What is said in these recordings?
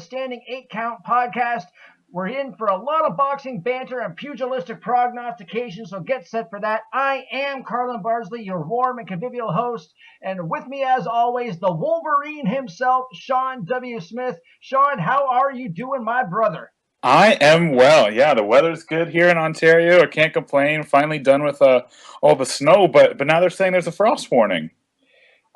standing 8-count podcast. We're in for a lot of boxing banter and pugilistic prognostication, so get set for that. I am Carlin Barsley, your warm and convivial host, and with me, as always, the Wolverine himself, Sean W. Smith. Sean, how are you doing, my brother? I am well. Yeah, the weather's good here in Ontario. I can't complain. Finally done with all the snow, but now they're saying there's a frost warning.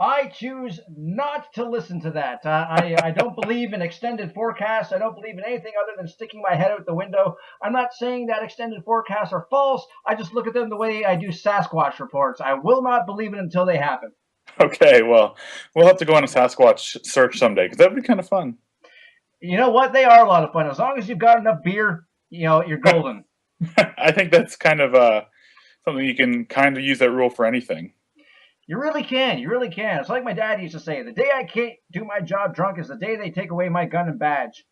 I choose not to listen to that. I don't believe in extended forecasts. I don't believe in anything other than sticking my head out the window. I'm not saying that extended forecasts are false. I just look at them the way I do Sasquatch reports. I will not believe it until they happen. Okay, well, we'll have to go on a Sasquatch search someday because that'd be kind of fun. You know what? They are a lot of fun. As long as you've got enough beer, you're golden. I think that's kind of something you can kind of use that rule for anything. You really can. You really can. It's like my dad used to say, the day I can't do my job drunk is the day they take away my gun and badge.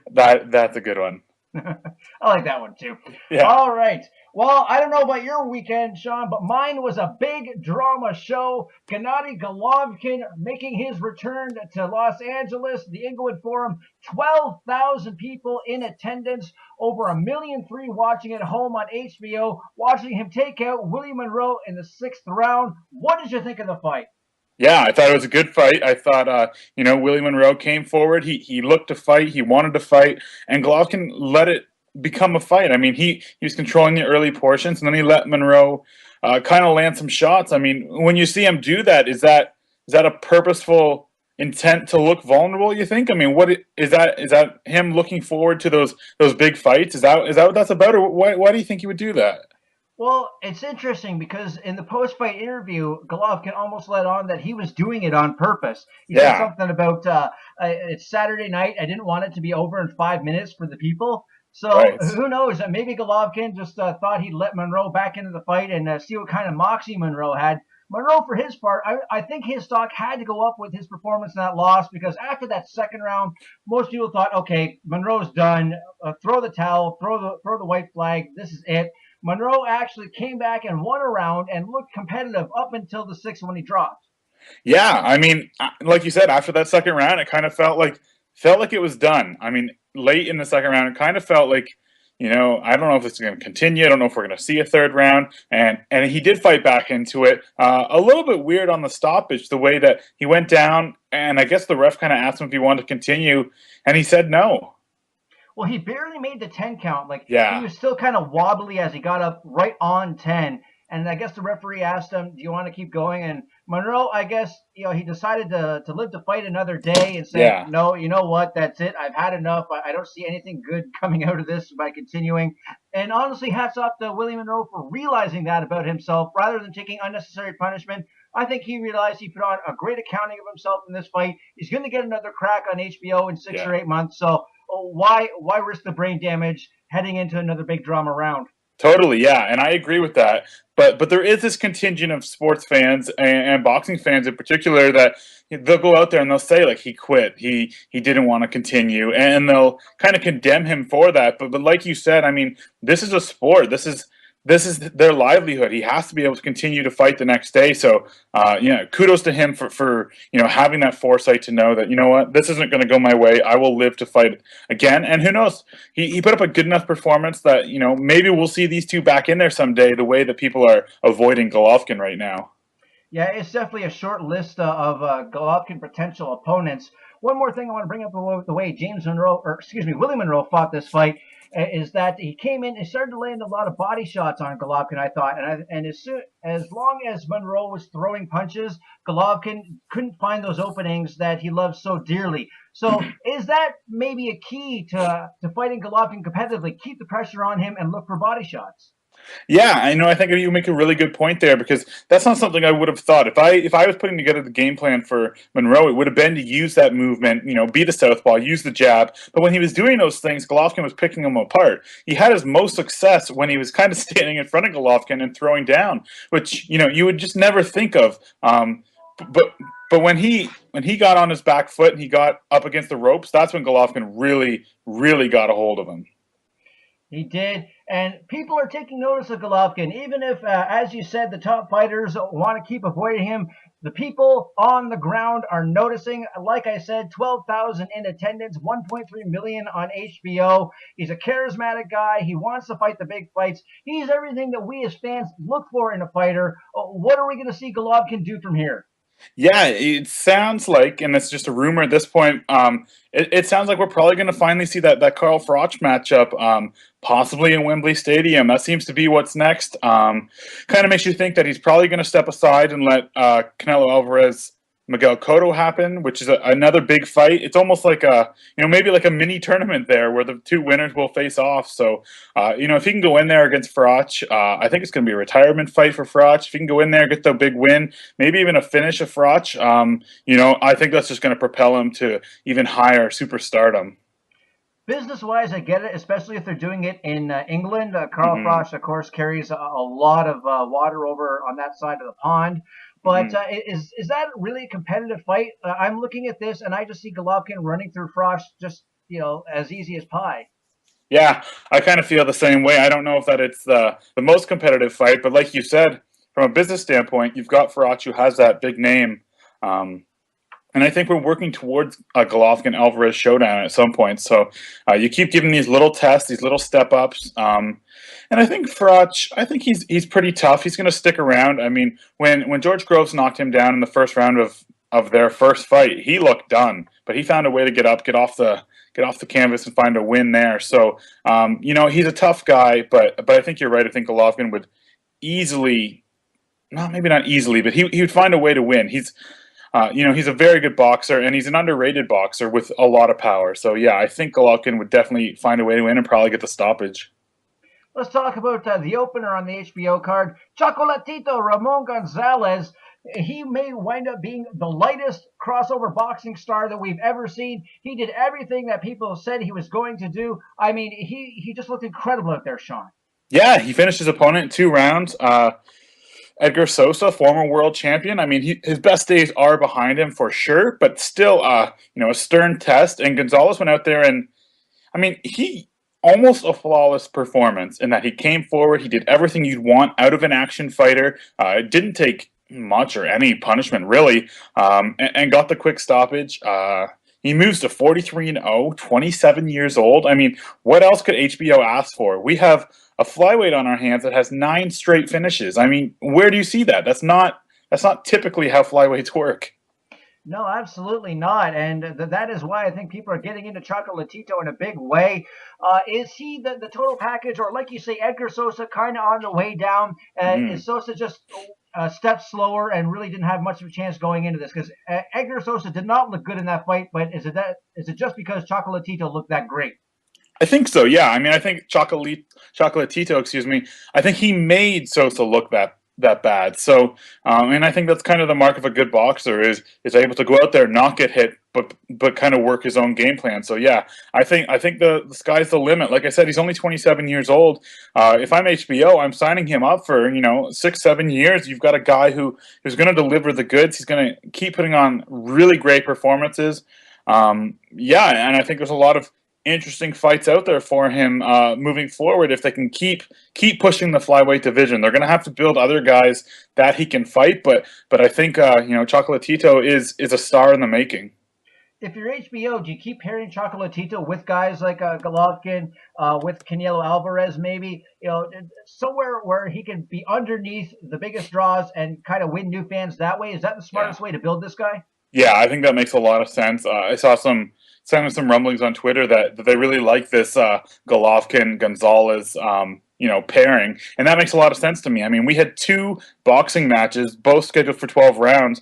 That's a good one. I like that one, too. Yeah. All right. Well, I don't know about your weekend, Sean, but mine was a big drama show. Gennady Golovkin making his return to Los Angeles, the Inglewood Forum. 12,000 people in attendance, over 1.3 million watching at home on HBO, watching him take out Willie Monroe in the 6th round. What did you think of the fight? Yeah, I thought it was a good fight. I thought, Willie Monroe came forward. He looked to fight. He wanted to fight. And Golovkin let it become a fight. I mean, he was controlling the early portions, and then he let Monroe kind of land some shots. I mean, when you see him do that, is that a purposeful intent to look vulnerable, you think? I mean, what is that? Is that him looking forward to those big fights? Is that what that's about? Or why do you think he would do that? Well, it's interesting because in the post-fight interview, Golovkin almost let on that he was doing it on purpose. He said something about, it's Saturday night, I didn't want it to be over in 5 minutes for the people. So Who knows? Maybe Golovkin just thought he'd let Monroe back into the fight and see what kind of moxie Monroe had. Monroe, for his part, I think his stock had to go up with his performance in that loss because after that second round, most people thought, okay, Monroe's done. Throw the towel, throw the white flag. This is it. Monroe actually came back and won a round and looked competitive up until the 6th when he dropped. Yeah, I mean, like you said, after that second round, it kind of felt like it was done. I mean, late in the second round, it kind of felt like, I don't know if it's going to continue. I don't know if we're going to see a third round. And he did fight back into it. A little bit weird on the stoppage, the way that he went down, and I guess the ref kind of asked him if he wanted to continue, and he said no. Well, he barely made the 10 count. He was still kind of wobbly as he got up right on 10. And I guess the referee asked him, do you want to keep going? And Monroe, I guess, he decided to live to fight another day and say, no, you know what? That's it. I've had enough. I don't see anything good coming out of this by continuing. And honestly, hats off to Willie Monroe for realizing that about himself rather than taking unnecessary punishment. I think he realized he put on a great accounting of himself in this fight. He's going to get another crack on HBO in 6 or 8 months. So why risk the brain damage heading into another big drama round? Totally, yeah, and I agree with that. But there is this contingent of sports fans and boxing fans in particular that they'll go out there and they'll say, like, he quit, he didn't want to continue, and they'll kind of condemn him for that. But like you said, I mean, this is a sport. This is their livelihood. He has to be able to continue to fight the next day. So, kudos to him for having that foresight to know that, what, this isn't going to go my way. I will live to fight again. And who knows? He put up a good enough performance that, maybe we'll see these two back in there someday the way that people are avoiding Golovkin right now. Yeah, it's definitely a short list of Golovkin potential opponents. One more thing I want to bring up the way Willie Monroe fought this fight is that he came in and started to land a lot of body shots on Golovkin, I thought. And as long as Monroe was throwing punches, Golovkin couldn't find those openings that he loves so dearly. So is that maybe a key to fighting Golovkin competitively? Keep the pressure on him and look for body shots. Yeah, I think you make a really good point there because that's not something I would have thought. If I was putting together the game plan for Monroe, it would have been to use that movement, be the southpaw, use the jab. But when he was doing those things, Golovkin was picking him apart. He had his most success when he was kind of standing in front of Golovkin and throwing down, which you would just never think of. But when he got on his back foot and he got up against the ropes, that's when Golovkin really, really got a hold of him. He did, and people are taking notice of Golovkin. Even if, as you said, the top fighters want to keep avoiding him, the people on the ground are noticing. Like I said, 12,000 in attendance, 1.3 million on HBO. He's a charismatic guy. He wants to fight the big fights. He's everything that we as fans look for in a fighter. What are we going to see Golovkin do from here? Yeah, it sounds like, and it's just a rumor at this point. It sounds like we're probably going to finally see that Carl Froch matchup, possibly in Wembley Stadium. That seems to be what's next. Kind of makes you think that he's probably going to step aside and let Canelo Alvarez Miguel Cotto happen, which is another big fight. It's almost like maybe like a mini tournament there where the two winners will face off. So, if he can go in there against Froch, I think it's going to be a retirement fight for Froch. If he can go in there, get the big win, maybe even a finish of Froch, I think that's just going to propel him to even higher superstardom. Business-wise, I get it, especially if they're doing it in England. Carl Froch, of course, carries a lot of water over on that side of the pond. But is that really a competitive fight? I'm looking at this, and I just see Golovkin running through Froch just, as easy as pie. Yeah, I kind of feel the same way. I don't know if that it's the most competitive fight, but like you said, from a business standpoint, you've got Froch who has that big name. And I think we're working towards a Golovkin-Alvarez showdown at some point. So you keep giving these little tests, these little step-ups. And I think Froch, he's pretty tough. He's going to stick around. I mean, when George Groves knocked him down in the first round of their first fight, he looked done. But he found a way to get off the canvas and find a win there. So, he's a tough guy. But I think you're right. I think Golovkin would easily, maybe not easily, but he would find a way to win. He's a very good boxer, and he's an underrated boxer with a lot of power. So, yeah, I think Golovkin would definitely find a way to win and probably get the stoppage. Let's talk about the opener on the HBO card. Chocolatito, Ramon Gonzalez. He may wind up being the lightest crossover boxing star that we've ever seen. He did everything that people said he was going to do. I mean, he just looked incredible out there, Sean. Yeah, he finished his opponent in 2 rounds. Edgar Sosa, former world champion. I mean, his best days are behind him for sure, but still, a stern test. And Gonzalez went out there and, he almost a flawless performance in that he came forward, he did everything you'd want out of an action fighter. It didn't take much or any punishment really, and got the quick stoppage. He moves to 43-0, 27 years old. I mean, what else could HBO ask for? We have a flyweight on our hands that has 9 straight finishes. I mean, where do you see that? That's not typically how flyweights work. No, absolutely not. And that is why I think people are getting into Chocolatito in a big way. Is he the total package, or like you say, Edgar Sosa kind of on the way down? Is Sosa just a step slower and really didn't have much of a chance going into this? Because Edgar Sosa did not look good in that fight, but is it just because Chocolatito looked that great? I think so, yeah. I mean, I think Chocolatito, I think he made Sosa look that bad. So, and I think that's kind of the mark of a good boxer is able to go out there, not get hit, but kind of work his own game plan. So, yeah, I think the sky's the limit. Like I said, he's only 27 years old. If I'm HBO, I'm signing him up for 6-7 years. You've got a guy who's going to deliver the goods. He's going to keep putting on really great performances. And I think there's a lot of interesting fights out there for him moving forward if they can keep pushing the flyweight division. They're going to have to build other guys that he can fight, but I think Chocolatito is a star in the making. If you're HBO, do you keep pairing Chocolatito with guys like Golovkin, with Canelo Alvarez, maybe somewhere where he can be underneath the biggest draws and kind of win new fans that way? Is that the smartest way to build this guy? Yeah, I think that makes a lot of sense. I saw some rumblings on Twitter that they really like this Golovkin Gonzalez pairing, and that makes a lot of sense to me. I mean, we had 2 boxing matches, both scheduled for 12 rounds.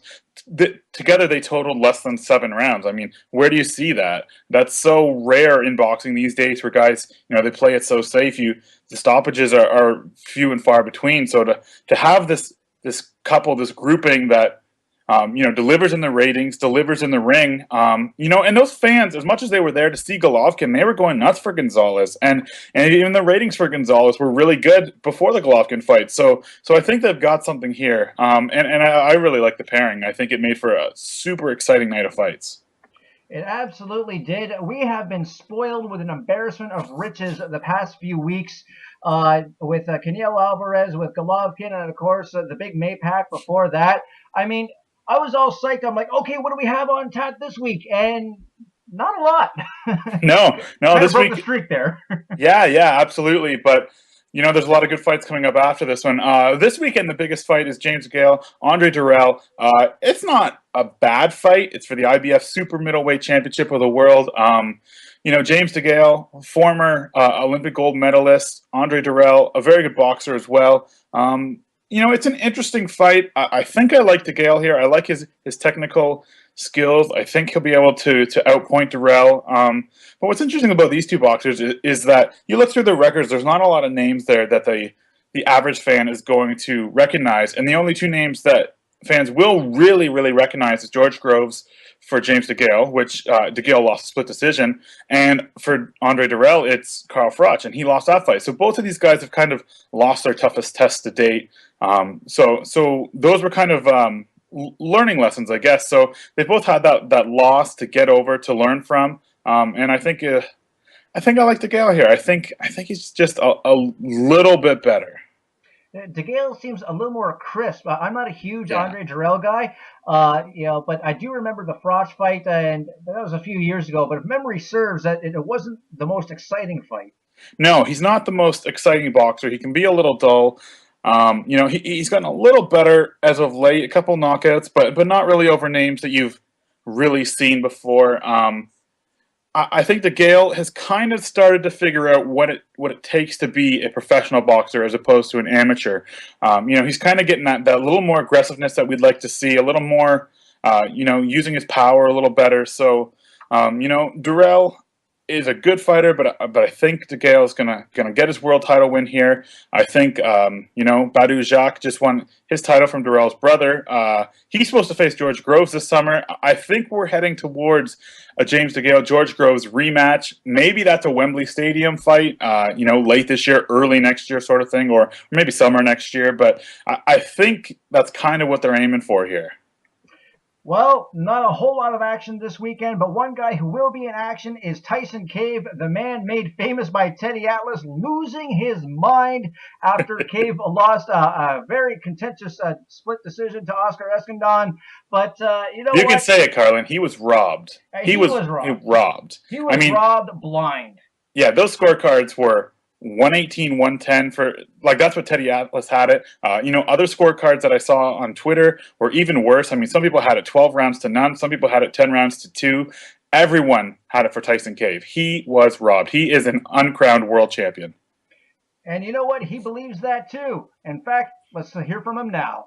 Together, they totaled less than 7 rounds. I mean, where do you see that? That's so rare in boxing these days, where guys, they play it so safe. The stoppages are few and far between. So to have this couple, this grouping that delivers in the ratings, delivers in the ring. And those fans, as much as they were there to see Golovkin, they were going nuts for Gonzalez, and even the ratings for Gonzalez were really good before the Golovkin fight. So I think they've got something here, and I really like the pairing. I think it made for a super exciting night of fights. It absolutely did. We have been spoiled with an embarrassment of riches the past few weeks with Canelo Alvarez, with Golovkin, and of course the big Maypac before that. I mean, I was all psyched. I'm like, okay, what do we have on tap this week? And not a lot. No, kind this of broke week. The streak there. Yeah, absolutely. But there's a lot of good fights coming up after this one. This weekend, the biggest fight is James DeGale, Andre Dirrell. It's not a bad fight. It's for the IBF Super Middleweight Championship of the World. James DeGale, former Olympic gold medalist. Andre Dirrell, a very good boxer as well. It's an interesting fight. I think I like DeGale here. I like his technical skills. I think he'll be able to outpoint Dirrell. But what's interesting about these two boxers is that you look through their records, there's not a lot of names there that the average fan is going to recognize. And the only two names that fans will really, really recognize is George Groves for James DeGale, which DeGale lost a split decision. And for Andre Dirrell, it's Carl Froch, and he lost that fight. So both of these guys have kind of lost their toughest tests to date. So those were kind of learning lessons, I guess. So they both had that loss to get over, to learn from. And I think I like DeGale here. I think he's just a little bit better. DeGale seems a little more crisp. I'm not a huge Andre Dirrell guy, but I do remember the Froch fight, and that was a few years ago. But if memory serves, that it wasn't the most exciting fight. No, he's not the most exciting boxer. He can be a little dull. He's gotten a little better as of late, a couple knockouts, but not really over names that you've really seen before. I think DeGale has kind of started to figure out what it takes to be a professional boxer as opposed to an amateur. He's kind of getting that little more aggressiveness that we'd like to see, a little more, using his power a little better. So, Dirrell is a good fighter, but I think DeGale is gonna get his world title win here. I think Badou Jacques just won his title from Dirrell's brother. He's supposed to face George Groves this summer. I think we're heading towards a James DeGale George Groves rematch. Maybe that's a Wembley Stadium fight, late this year, early next year, sort of thing, or maybe summer next year. But I think that's kind of what they're aiming for here. Well, not a whole lot of action this weekend, but one guy who will be in action is Tyson Cave, the man made famous by Teddy Atlas, losing his mind after Cave lost a very contentious split decision to Oscar Escandon. But you can say it, Carlin. He was robbed. He was robbed. He was robbed blind. Yeah, those scorecards were 118, 110 for that's what Teddy Atlas had it. Other scorecards that I saw on Twitter were even worse. I mean, some people had it 12 rounds to none. Some people had it 10 rounds to 2. Everyone had it for Tyson Cave. He was robbed. He is an uncrowned world champion. And you know what? He believes that too. In fact, let's hear from him now.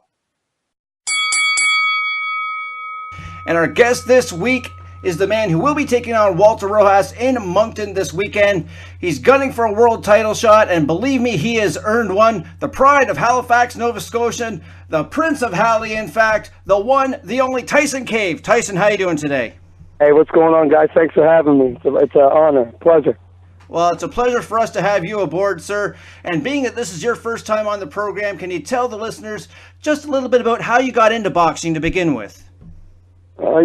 And our guest this week is the man who will be taking on Walter Rojas in Moncton this weekend. He's gunning for a world title shot, and believe me, he has earned one. The pride of Halifax, Nova Scotia, the Prince of Halley, in fact, the one, the only Tyson Cave. Tyson, how you doing today? Hey, what's going on, guys? Thanks for having me. It's an honor, pleasure. Well, it's a pleasure for us to have you aboard, sir. And being that this is your first time on the program, can you tell the listeners just a little bit about how you got into boxing to begin with? I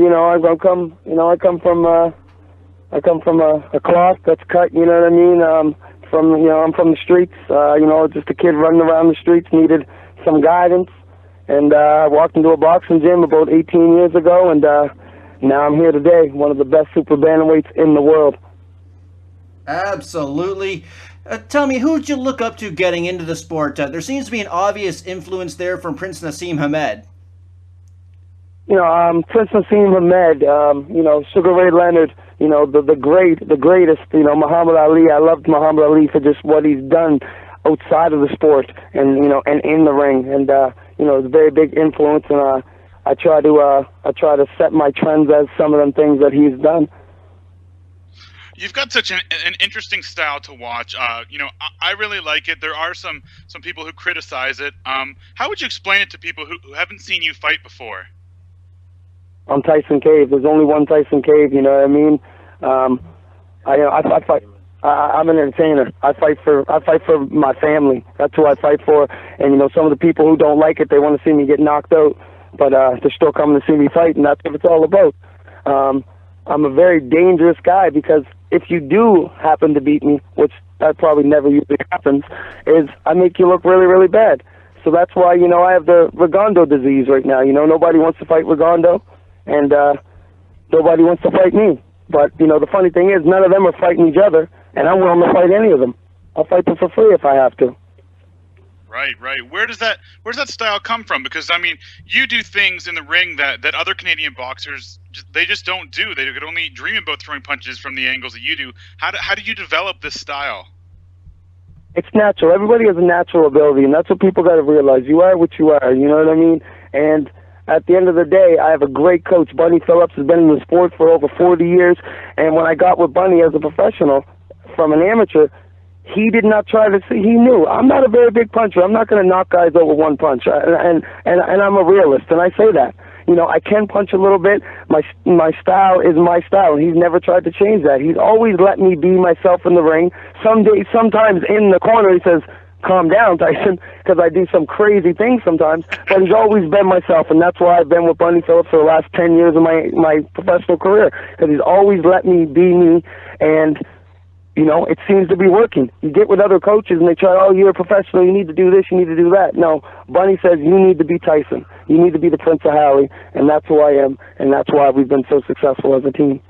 come from a cloth that's cut. You know what I mean? I'm from the streets. Just a kid running around the streets, needed some guidance, and I walked into a boxing gym about 18 years ago, and now I'm here today, one of the best super bantamweights in the world. Absolutely. Tell me, who did you look up to getting into the sport? There seems to be an obvious influence there from Prince Nassim Hamed. Prince Nassim Hamed, Sugar Ray Leonard, the greatest, Muhammad Ali. I loved Muhammad Ali for just what he's done outside of the sport and in the ring. And, it's a very big influence, and I try to set my trends as some of them things that he's done. You've got such an interesting style to watch. I really like it. There are some people who criticize it. How would you explain it to people who haven't seen you fight before? I'm Tyson Cave. There's only one Tyson Cave. You know what I mean? I fight. I'm an entertainer. I fight for my family. That's who I fight for. And some of the people who don't like it, they want to see me get knocked out, but they're still coming to see me fight, and that's what it's all about. I'm a very dangerous guy, because if you do happen to beat me, which that probably never usually happens, is I make you look really, really bad. So that's why, I have the Rigondo disease right now. Nobody wants to fight Rigondo, and nobody wants to fight me. But, the funny thing is, none of them are fighting each other, and I'm willing to fight any of them. I'll fight them for free if I have to. Right. Where does that style come from? Because, I mean, you do things in the ring that other Canadian boxers, they just don't do. They could only dream about throwing punches from the angles that you do. How do you develop this style? It's natural. Everybody has a natural ability, and that's what people got to realize. You are what you are, you know what I mean? And at the end of the day, I have a great coach. Bunny Phillips has been in the sport for over 40 years, and when I got with Bunny as a professional from an amateur, he did not try to see. He knew I'm not a very big puncher. I'm not going to knock guys over one punch, and I'm a realist, and I say that. I can punch a little bit. My style is my style, and he's never tried to change that. He's always let me be myself in the ring. Sometimes in the corner, he says, "Calm down, Tyson," because I do some crazy things sometimes. But he's always been myself, and that's why I've been with Bunny Phillips for the last 10 years of my professional career, because he's always let me be me, and it seems to be working. You get with other coaches and they try, "Oh, you're a professional, you need to do this, you need to do that." No, Bunny says, "You need to be Tyson. You need to be the Prince of Halley," and that's who I am, and that's why we've been so successful as a team.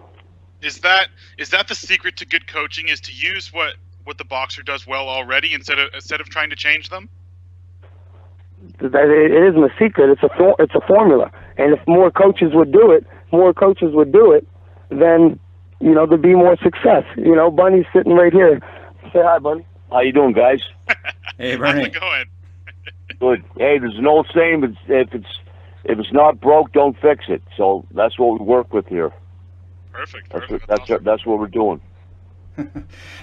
Is that the secret to good coaching, is to use what the boxer does well already instead of trying to change them? It isn't a secret. It's a formula, and if more coaches would do it, then there'd be more success. Bunny's sitting right here. Say hi, Bunny. How you doing, guys? Hey, Bernie. How's it going? Good. Hey, there's an old saying: if it's not broke, don't fix it. So that's what we work with here. Perfect. That's what we're doing.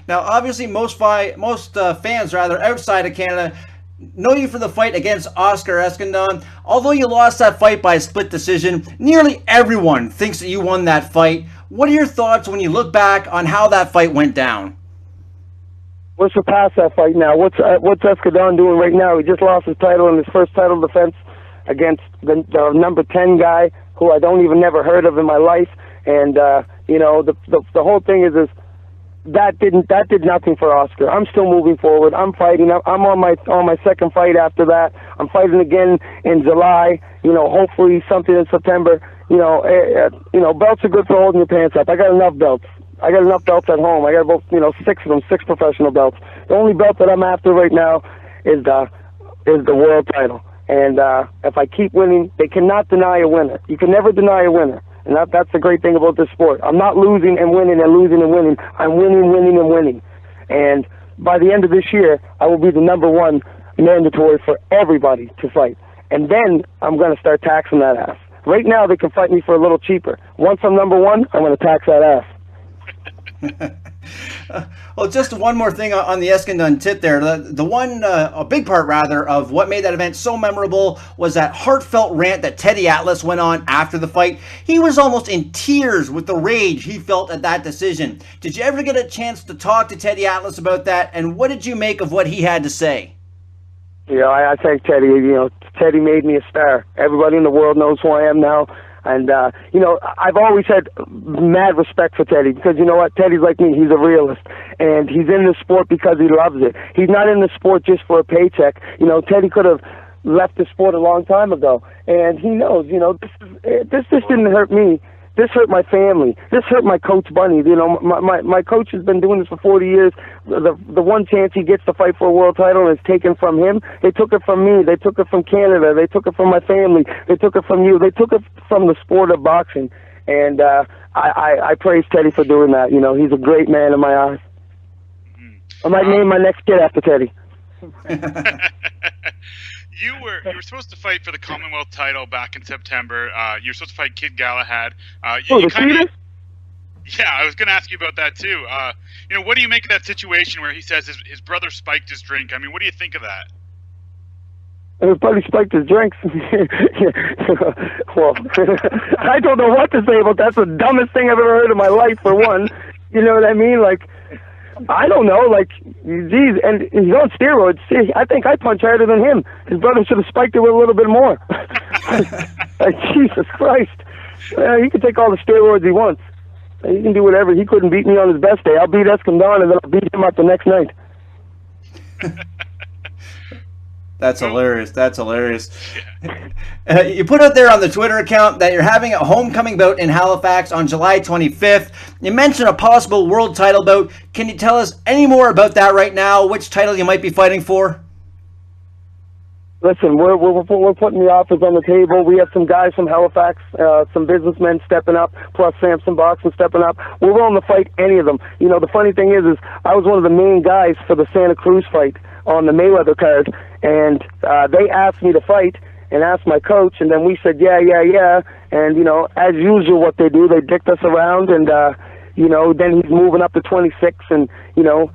Now, obviously, most fans outside of Canada know you for the fight against Oscar Escandon. Although you lost that fight by a split decision, nearly everyone thinks that you won that fight. What are your thoughts when you look back on how that fight went down? We're past that fight now. What's Escandon doing right now? He just lost his title in his first title defense against the number 10 guy who I don't even never heard of in my life. And the whole thing is that did nothing for Oscar. I'm still moving forward. I'm fighting. I'm on my second fight after that. I'm fighting again in July. Hopefully something in September. Belts are good for holding your pants up. I got enough belts. I got enough belts at home. I got about 6 of them, 6 professional belts. The only belt that I'm after right now is the world title. And if I keep winning, they cannot deny a winner. You can never deny a winner. And that's the great thing about this sport. I'm not losing and winning and losing and winning. I'm winning and winning. And by the end of this year, I will be the number 1 mandatory for everybody to fight. And then I'm going to start taxing that ass. Right now, they can fight me for a little cheaper. Once I'm number 1, I'm going to tax that ass. Well, just one more thing on the Escandon tip there. A big part rather of what made that event so memorable was that heartfelt rant that Teddy Atlas went on after the fight. He was almost in tears with the rage he felt at that decision. Did you ever get a chance to talk to Teddy Atlas about that? And what did you make of what he had to say? I thank Teddy. Teddy made me a star. Everybody in the world knows who I am now. And, I've always had mad respect for Teddy because, you know what, Teddy's like me. He's a realist. And he's in the sport because he loves it. He's not in the sport just for a paycheck. Teddy could have left the sport a long time ago. And he knows, this just didn't hurt me. This hurt my family. This hurt my coach, Bunny. My coach has been doing this for 40 years. The one chance he gets to fight for a world title is taken from him. They took it from me. They took it from Canada. They took it from my family. They took it from you. They took it from the sport of boxing. And I praise Teddy for doing that. He's a great man in my eyes. I might name my next kid after Teddy. You were supposed to fight for the Commonwealth title back in September. You were supposed to fight Kid Galahad. Yeah, I was going to ask you about that too. What do you make of that situation where he says his brother spiked his drink? I mean, what do you think of that? His buddy spiked his drinks. Well, I don't know what to say about that. That's the dumbest thing I've ever heard in my life, for one. You know what I mean? I don't know, geez, and he's on steroids. See, I think I punch harder than him. His brother should have spiked it with a little bit more. Jesus Christ. He can take all the steroids he wants. He can do whatever. He couldn't beat me on his best day. I'll beat Escandon, and then I'll beat him up the next night. That's hilarious. That's hilarious. You put out there on the Twitter account that you're having a homecoming bout in Halifax on July 25th. You mentioned a possible world title bout. Can you tell us any more about that right now? Which title you might be fighting for? Listen, we're putting the offers on the table. We have some guys from Halifax, some businessmen stepping up, plus Samson Boxing stepping up. We're willing to fight any of them. You know, the funny thing is I was one of the main guys for the Santa Cruz fight on the Mayweather card, and they asked me to fight and asked my coach, and then we said, yeah. And, you know, as usual what they do, they dicked us around, and, you know, then he's moving up to 26, and, you know,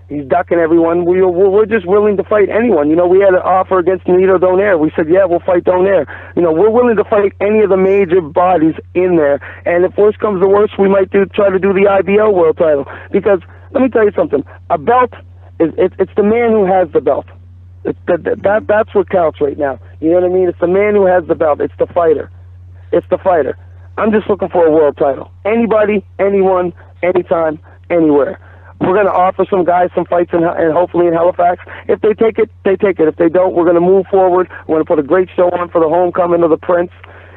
he's ducking everyone. We're just willing to fight anyone. You know, we had an offer against Nito Donaire. We said, yeah, we'll fight Donaire. You know, we're willing to fight any of the major bodies in there. And if worse comes to worse, we might try to do the IBO world title. Because, let me tell you something, a belt, it's the man who has the belt. That's what counts right now. You know what I mean? It's the man who has the belt. It's the fighter. It's the fighter. I'm just looking for a world title. Anybody, anyone, anytime, anywhere. We're going to offer some guys some fights and hopefully in Halifax. If they take it, they take it. If they don't, we're going to move forward. We're going to put a great show on for the homecoming of the Prince,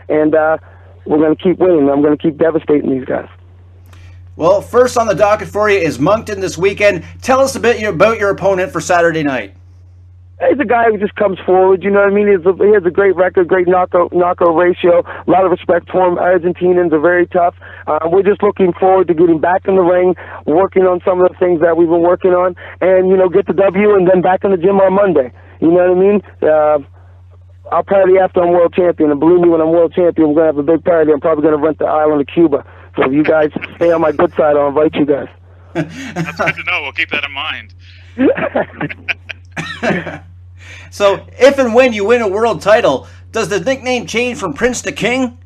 and we're going to keep winning. I'm going to keep devastating these guys. Well, first on the docket for you is Moncton this weekend. Tell us a bit about your opponent for Saturday night. He's a guy who just comes forward, you know what I mean? He has a great record, great knockout ratio, a lot of respect for him. Argentinians are very tough. We're just looking forward to getting back in the ring, working on some of the things that we've been working on, and, you know, get the W and then back in the gym on Monday. You know what I mean? I'll party after I'm world champion, and believe me, when I'm world champion, we're going to have a big party. I'm probably going to rent the island of Cuba. So if you guys stay on my good side, I'll invite you guys. That's good to know. We'll keep that in mind. So, if and when you win a world title, does the nickname change from Prince to King?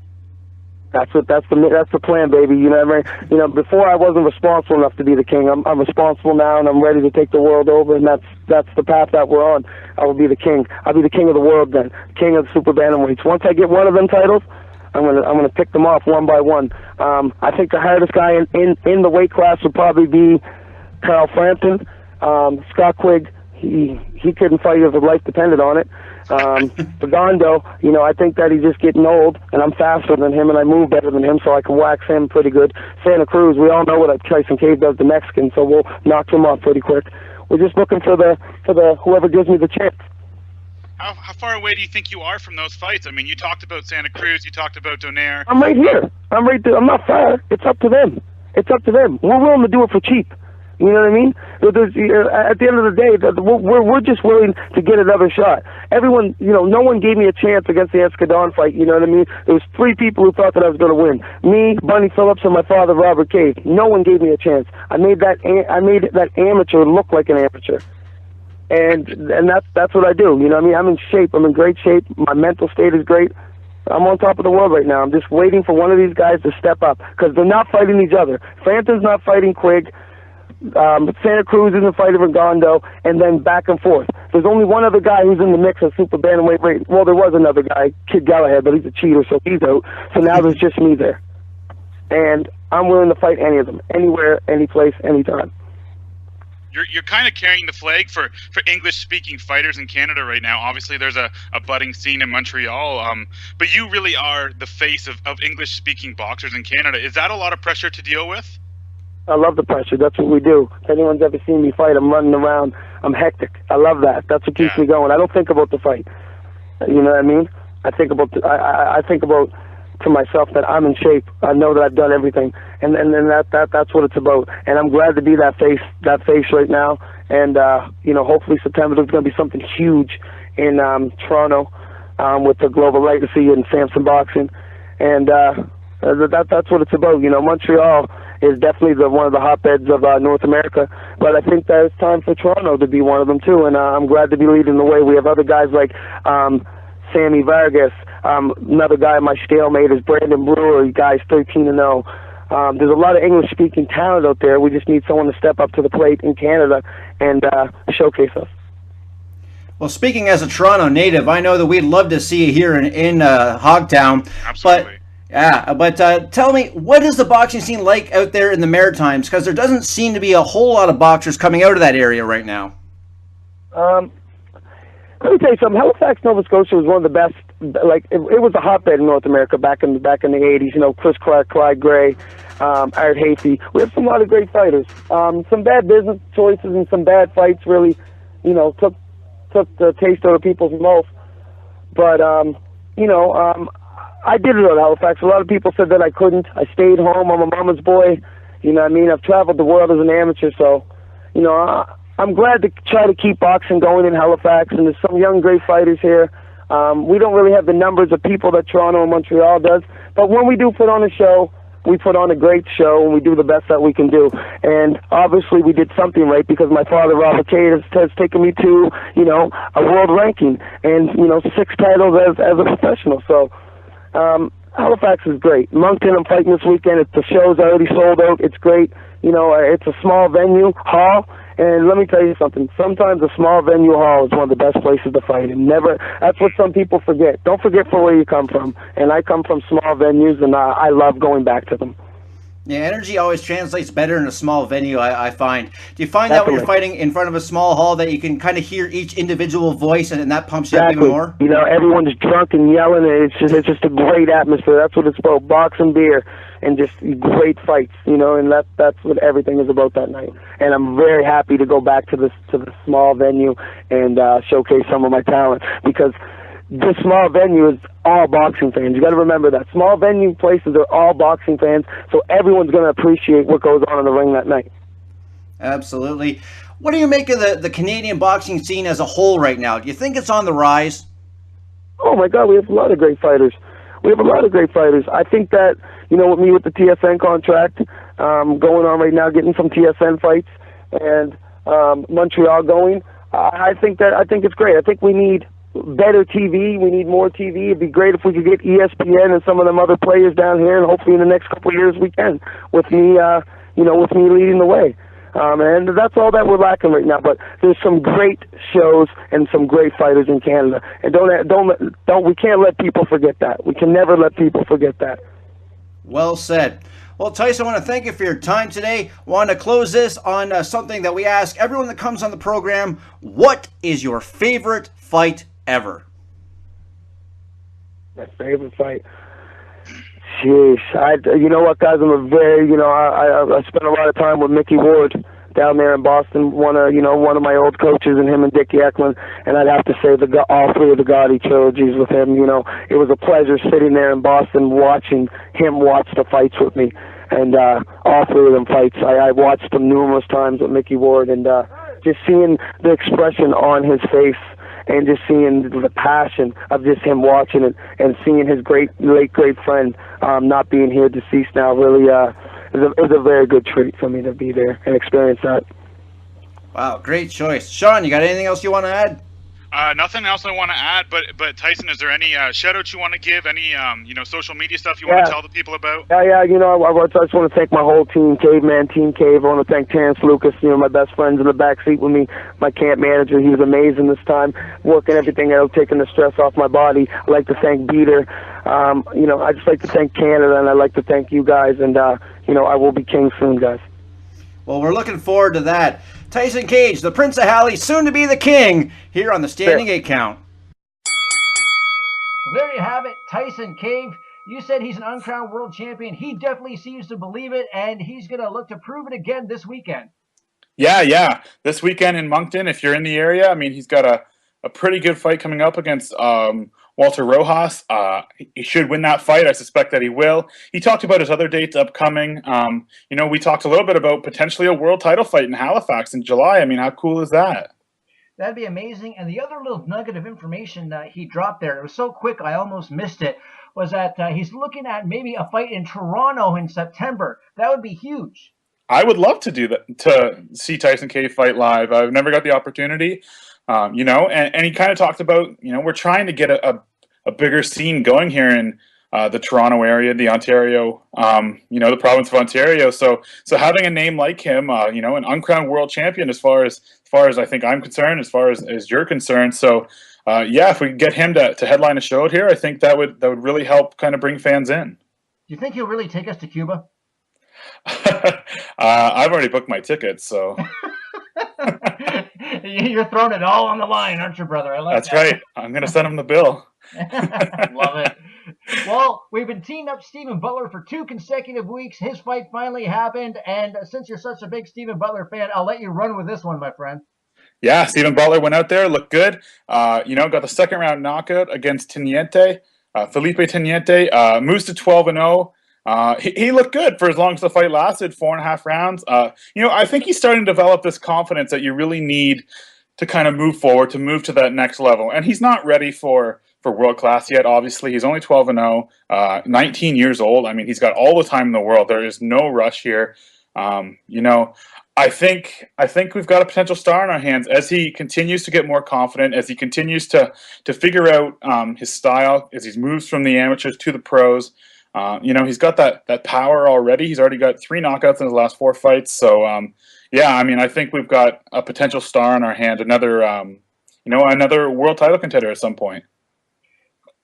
That's the plan, baby. You know what I mean? You know, before I wasn't responsible enough to be the king. I'm responsible now, and I'm ready to take the world over, and that's the path that we're on. I will be the king. I'll be the king of the world then, king of the super bantamweights. Once I get one of them titles, I'm gonna pick them off one by one. I think the hardest guy in the weight class would probably be Carl Frampton. Scott Quigg. He couldn't fight if his life depended on it. Gondo, you know, I think that he's just getting old, and I'm faster than him, and I move better than him, so I can wax him pretty good. Santa Cruz, we all know what Tyson Cave does to Mexican, so we'll knock him off pretty quick. We're just looking for the whoever gives me the chance. How far away do you think you are from those fights? I mean, you talked about Santa Cruz, you talked about Donaire. I'm right here. I'm right there. I'm not far. It's up to them. It's up to them. We're willing to do it for cheap. You know what I mean? At the end of the day, we're just willing to get another shot. Everyone, you know, no one gave me a chance against the Escandon fight. You know what I mean? There was 3 people who thought that I was going to win: me, Bunny Phillips, and my father, Robert Cave. No one gave me a chance. I made that amateur look like an amateur, and that's what I do. You know what I mean? I'm in shape. I'm in great shape. My mental state is great. I'm on top of the world right now. I'm just waiting for one of these guys to step up because they're not fighting each other. Frampton's not fighting Quigg. Santa Cruz isn't fighting Gondo, and then back and forth. There's only one other guy who's in the mix of super bantamweight. Well, there was another guy, Kid Galahad, but he's a cheater, so he's out. So now there's just me there, and I'm willing to fight any of them, anywhere, any place, anytime. You're kind of carrying the flag for English-speaking fighters in Canada right now. Obviously, there's a budding scene in Montreal, but you really are the face of English-speaking boxers in Canada. Is that a lot of pressure to deal with? I love the pressure. That's what we do. If anyone's ever seen me fight, I'm running around. I'm hectic. I love that. That's what keeps me going. I don't think about the fight. You know what I mean? I think about to myself that I'm in shape. I know that I've done everything, and that's what it's about. And I'm glad to be that face right now. And you know, hopefully September there's going to be something huge in Toronto with the Global Legacy and Samson Boxing, and that's what it's about. You know, Montreal is definitely one of the hotbeds of North America, but I think that it's time for Toronto to be one of them too, and I'm glad to be leading the way. We have other guys like Sammy Vargas, another guy my stalemate is Brandon Brewer. He guy's 13-0. There's a lot of English-speaking talent out there. We just need someone to step up to the plate in Canada and showcase us. Well, speaking as a Toronto native, I know that we'd love to see you here in Hogtown. Absolutely. But Yeah, but tell me, what is the boxing scene like out there in the Maritimes? Because there doesn't seem to be a whole lot of boxers coming out of that area right now. Let me tell you something. Halifax, Nova Scotia was one of the best. Like it was a hotbed in North America back in the '80s. You know, Chris Clark, Clyde Gray, Art Hafey. We have a lot of great fighters. Some bad business choices and some bad fights really, you know, took the taste out of people's mouth. But you know, I did it at Halifax. A lot of people said that I couldn't. I stayed home. I'm a mama's boy. You know what I mean? I've traveled the world as an amateur, so you know. I'm glad to try to keep boxing going in Halifax, and there's some young, great fighters here. We don't really have the numbers of people that Toronto and Montreal does, but when we do put on a show, we put on a great show, and we do the best that we can do. And obviously, we did something right because my father, Robert Cade, has taken me to, you know, a world ranking and, you know, 6 titles as a professional. So Halifax is great. Moncton, I'm fighting this weekend. The show's already sold out. It's great. You know, it's a small venue, hall. And let me tell you something. Sometimes a small venue hall is one of the best places to fight. And that's what some people forget. Don't forget from where you come from. And I come from small venues, and I love going back to them. Yeah, energy always translates better in a small venue, I find. Do you find that when you're fighting in front of a small hall that you can kind of hear each individual voice and that pumps you up even more? You know, everyone's drunk and yelling, and it's just a great atmosphere. That's what it's about, boxing, beer, and just great fights, you know, and that's what everything is about that night. And I'm very happy to go back to the small venue and showcase some of my talent, because this small venue is all boxing fans. You got to remember that. Small venue places are all boxing fans, so everyone's going to appreciate what goes on in the ring that night. Absolutely. What do you make of the Canadian boxing scene as a whole right now? Do you think it's on the rise? Oh, my God, we have a lot of great fighters. I think that, you know, with me with the TSN contract going on right now, getting some TSN fights, and Montreal going, I think it's great. I think we need better TV. We need more TV. It'd be great if we could get ESPN and some of them other players down here, and hopefully in the next couple of years we can, with me, you know, with me leading the way. And that's all that we're lacking right now. But there's some great shows and some great fighters in Canada, and we can't let people forget that. We can never let people forget that. Well said. Well, Tyson, I want to thank you for your time today. I want to close this on something that we ask everyone that comes on the program. What is your favorite fight ever? My favorite fight? Jeez, you know what, guys? I'm a very, you know, I spent a lot of time with Mickey Ward down there in Boston. One of my old coaches, and him and Dickie Eklund, and I'd have to say all 3 of the Gotti trilogies with him. You know, it was a pleasure sitting there in Boston watching him watch the fights with me, and all 3 of them fights. I watched them numerous times with Mickey Ward, and just seeing the expression on his face, and just seeing the passion of just him watching it, and seeing his late great friend not being here, deceased now, really it was a very good treat for me to be there and experience that. Wow, great choice. Sean, you got anything else you want to add? Nothing else I want to add, but Tyson, is there any shout-outs you want to give? Any social media stuff you want to tell the people about? Yeah. You know, I just want to thank my whole team, Team Cave. I want to thank Terrence Lucas, you know, my best friends in the back seat with me, my camp manager. He was amazing this time, working everything out, taking the stress off my body. I'd like to thank Beater. You know, I just like to thank Canada, and I'd like to thank you guys. And you know, I will be king soon, guys. Well, we're looking forward to that. Tyson Cage, the Prince of Halley, soon to be the king, here on the Standing 8 Count. Well, there you have it, Tyson Cave. You said he's an uncrowned world champion. He definitely seems to believe it, and he's going to look to prove it again this weekend. Yeah. This weekend in Moncton, if you're in the area, I mean, he's got a pretty good fight coming up against Walter Rojas. He should win that fight. I suspect that he will. He talked about his other dates upcoming. You know, we talked a little bit about potentially a world title fight in Halifax in July. I mean, how cool is that? That'd be amazing. And the other little nugget of information that he dropped there, it was so quick I almost missed it, was that he's looking at maybe a fight in Toronto in September. That would be huge. I would love to do that, to see Tyson Cave fight live. I've never got the opportunity. You know, and he kind of talked about, you know, we're trying to get a bigger scene going here in the Toronto area, the Ontario, you know, the province of Ontario. So having a name like him, you know, an uncrowned world champion, as far as I think I'm concerned, as far as you're concerned. So yeah, if we could get him to headline a show out here, I think that would really help kind of bring fans in. you think he'll really take us to Cuba? I've already booked my tickets, so. You're throwing it all on the line, aren't you, brother? I like That's that. right. I'm going to send him the bill. Love it. Well, we've been teeing up Stephen Butler for 2 consecutive weeks. His fight finally happened, and since you're such a big Stephen Butler fan, I'll let you run with this one, my friend. Yeah, Stephen Butler went out there, looked good. Got the second round knockout against Teniente. Felipe Teniente moves to 12-0. He looked good for as long as the fight lasted, 4.5 rounds. I think he's starting to develop this confidence that you really need to kind of move forward, to move to that next level. And he's not ready for world class yet, obviously. He's only 12-0, 19 years old. I mean, he's got all the time in the world. There is no rush here. I think we've got a potential star in our hands as he continues to get more confident, as he continues to figure out his style, as he moves from the amateurs to the pros. He's got that power already. He's already got 3 knockouts in his last 4 fights. So, I think we've got a potential star in our hand, another world title contender at some point.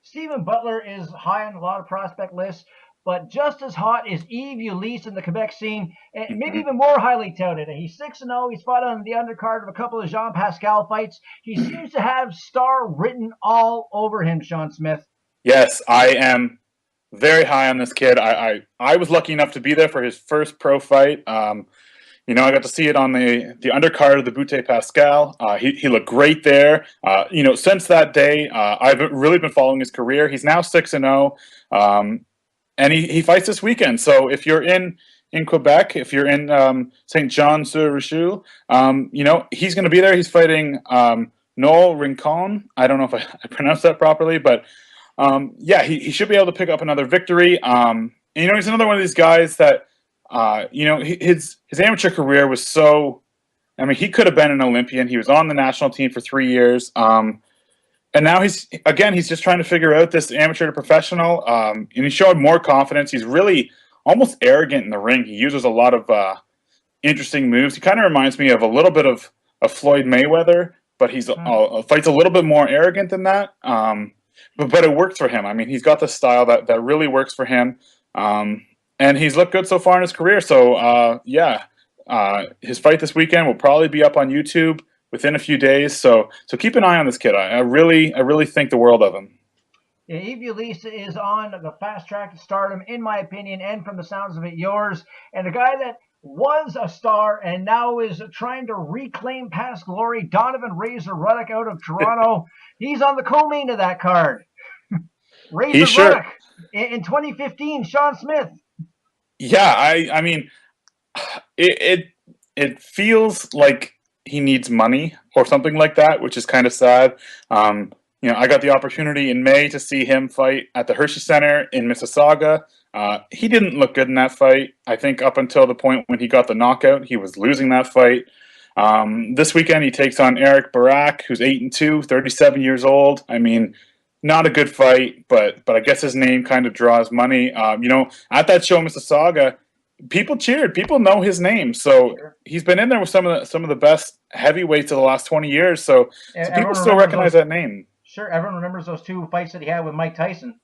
Stephen Butler is high on a lot of prospect lists, but just as hot is Yves Ulysse in the Quebec scene, and maybe even more highly touted. He's 6-0. He's fought on the undercard of a couple of Jean Pascal fights. He seems to have star written all over him, Sean Smith. Yes, I am very high on this kid. I was lucky enough to be there for his first pro fight. I got to see it on the undercard of the Butte Pascal. He looked great there. Since that day, I've really been following his career. He's now 6-0, and he fights this weekend. So if you're in Quebec, if you're in Saint Jean-sur-Richelieu, he's going to be there. He's fighting Noel Rincon. I don't know if I pronounced that properly, but he should be able to pick up another victory. He's another one of these guys that. His amateur career was so. I mean, he could have been an Olympian. He was on the national team for 3 years, and now he's just trying to figure out this amateur to professional. And he showed more confidence. He's really almost arrogant in the ring. He uses a lot of interesting moves. He kind of reminds me of a little bit of Floyd Mayweather, but he's fights a little bit more arrogant than that. But it works for him. I mean, he's got the style that really works for him. And he's looked good so far in his career. So, his fight this weekend will probably be up on YouTube within a few days. So keep an eye on this kid. I really think the world of him. Yeah, Yves Ulysse is on the fast track to stardom, in my opinion, and from the sounds of it, yours. And a guy that was a star and now is trying to reclaim past glory, Donovan Razor Ruddock out of Toronto. He's on the co-main of that card. Razor Ruddock in 2015, Sean Smith. Yeah, I mean, it feels like he needs money or something like that, which is kind of sad. I got the opportunity in May to see him fight at the Hershey Center in Mississauga. He didn't look good in that fight. I think up until the point when he got the knockout, he was losing that fight. This weekend, he takes on Eric Barak, who's 8-2, 37 years old. I mean, not a good fight, but I guess his name kind of draws money. At that show in Mississauga, people cheered. People know his name, so he's been in there with some of the best heavyweights of the last 20 years. So people still recognize that name. Sure, everyone remembers those 2 fights that he had with Mike Tyson.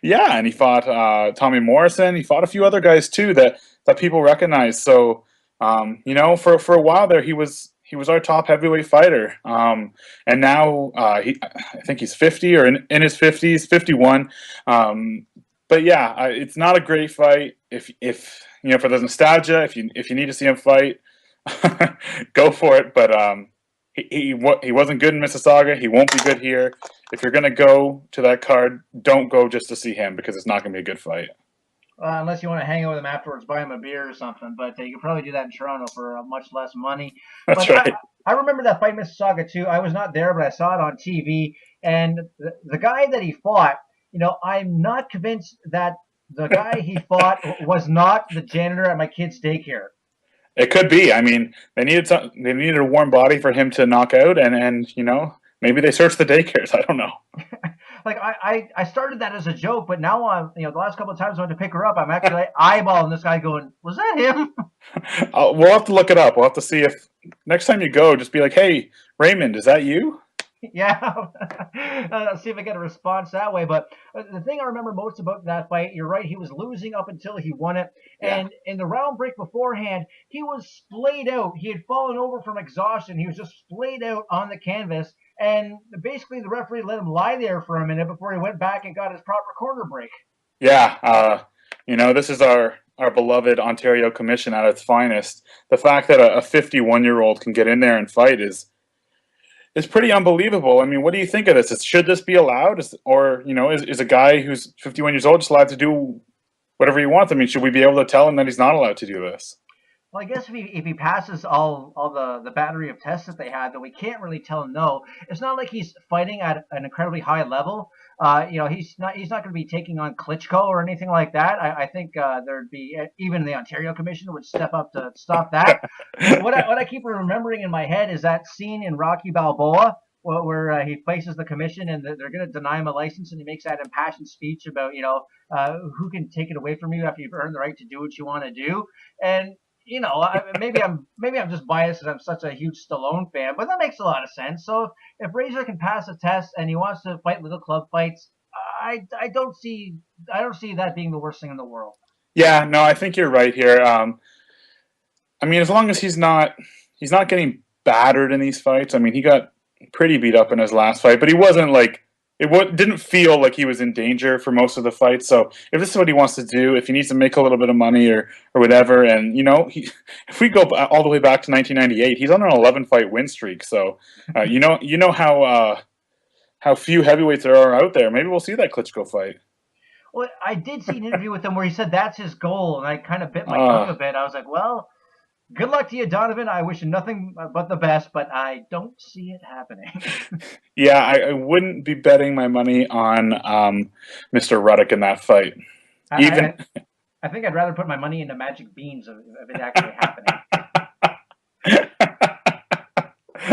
Yeah, and he fought Tommy Morrison. He fought a few other guys too that people recognize. So for a while there, he was our top heavyweight fighter. And now I think he's 50 or in his 50s, 51. But yeah, it's not a great fight. If for the nostalgia, if you need to see him fight, go for it. But he wasn't good in Mississauga. He won't be good here. If you're gonna go to that card, don't go just to see him because it's not gonna be a good fight. Unless you want to hang out with him afterwards, buy him a beer or something. But you can probably do that in Toronto for much less money. That's right. I remember that fight in Mississauga too. I was not there, but I saw it on TV. And the guy that he fought, I'm not convinced that the guy he fought was not the janitor at my kid's daycare. It could be. I mean, they needed a warm body for him to knock out, and maybe they searched the daycares. I don't know. Like I started that as a joke, but now I'm the last couple of times I went to pick her up, I'm actually eyeballing this guy, going, "Was that him?" We'll have to look it up. We'll have to see if next time you go, just be like, "Hey, Raymond, is that you?" Yeah, let's see if I get a response that way. But the thing I remember most about that fight, you're right, he was losing up until he won it. Yeah. And in the round break beforehand, he was splayed out. He had fallen over from exhaustion. He was just splayed out on the canvas. And basically, the referee let him lie there for a minute before he went back and got his proper corner break. Yeah, this is our beloved Ontario Commission at its finest. The fact that a 51-year-old can get in there and fight is pretty unbelievable. I mean, what do you think of this? Should this be allowed? Is a guy who's 51 years old just allowed to do whatever he wants? I mean, should we be able to tell him that he's not allowed to do this? Well, I guess if he passes all the battery of tests that they had, then we can't really tell him no. It's not like he's fighting at an incredibly high level. He's not going to be taking on Klitschko or anything like that. I think there'd be, even the Ontario Commission would step up to stop that. What I keep remembering in my head is that scene in Rocky Balboa where he faces the commission and they're going to deny him a license, and he makes that impassioned speech about who can take it away from you after you've earned the right to do what you want to do. And maybe I'm just biased because I'm such a huge Stallone fan, but that makes a lot of sense. So if Razor can pass a test and he wants to fight little club fights, I don't see that being the worst thing in the world. Yeah, no, I think you're right here. I mean, as long as he's not getting battered in these fights. I mean, he got pretty beat up in his last fight, but he wasn't like didn't feel like he was in danger for most of the fights. So if this is what he wants to do, if he needs to make a little bit of money or whatever, and if we go all the way back to 1998, he's on an 11-fight win streak. So how few heavyweights there are out there. Maybe we'll see that Klitschko fight. Well, I did see an interview with him where he said that's his goal, and I kind of bit my tongue a bit. I was like, well, good luck to you, Donovan. I wish you nothing but the best, but I don't see it happening. Yeah, I wouldn't be betting my money on Mr. Ruddock in that fight. I think I'd rather put my money into magic beans of it actually happening.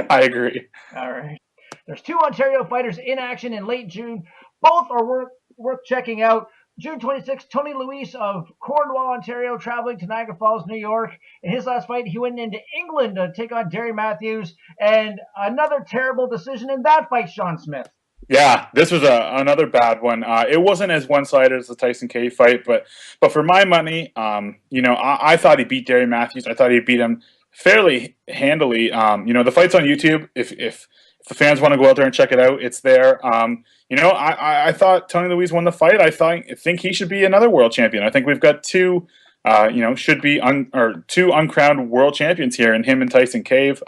I agree. All right. There's 2 Ontario fighters in action in late June. Both are worth checking out. June 26th, Tony Luis of Cornwall, Ontario, traveling to Niagara Falls, New York. In his last fight, he went into England to take on Derry Matthews. And another terrible decision in that fight, Sean Smith. Yeah, this was another bad one. It wasn't as one-sided as the Tyson Cave fight, but for my money, I thought he beat Derry Matthews. I thought he beat him fairly handily. The fight's on YouTube. If the fans want to go out there and check it out, it's there. I thought Tony Luis won the fight. I think he should be another world champion. I think we've got two uncrowned world champions here in him and Tyson Cave.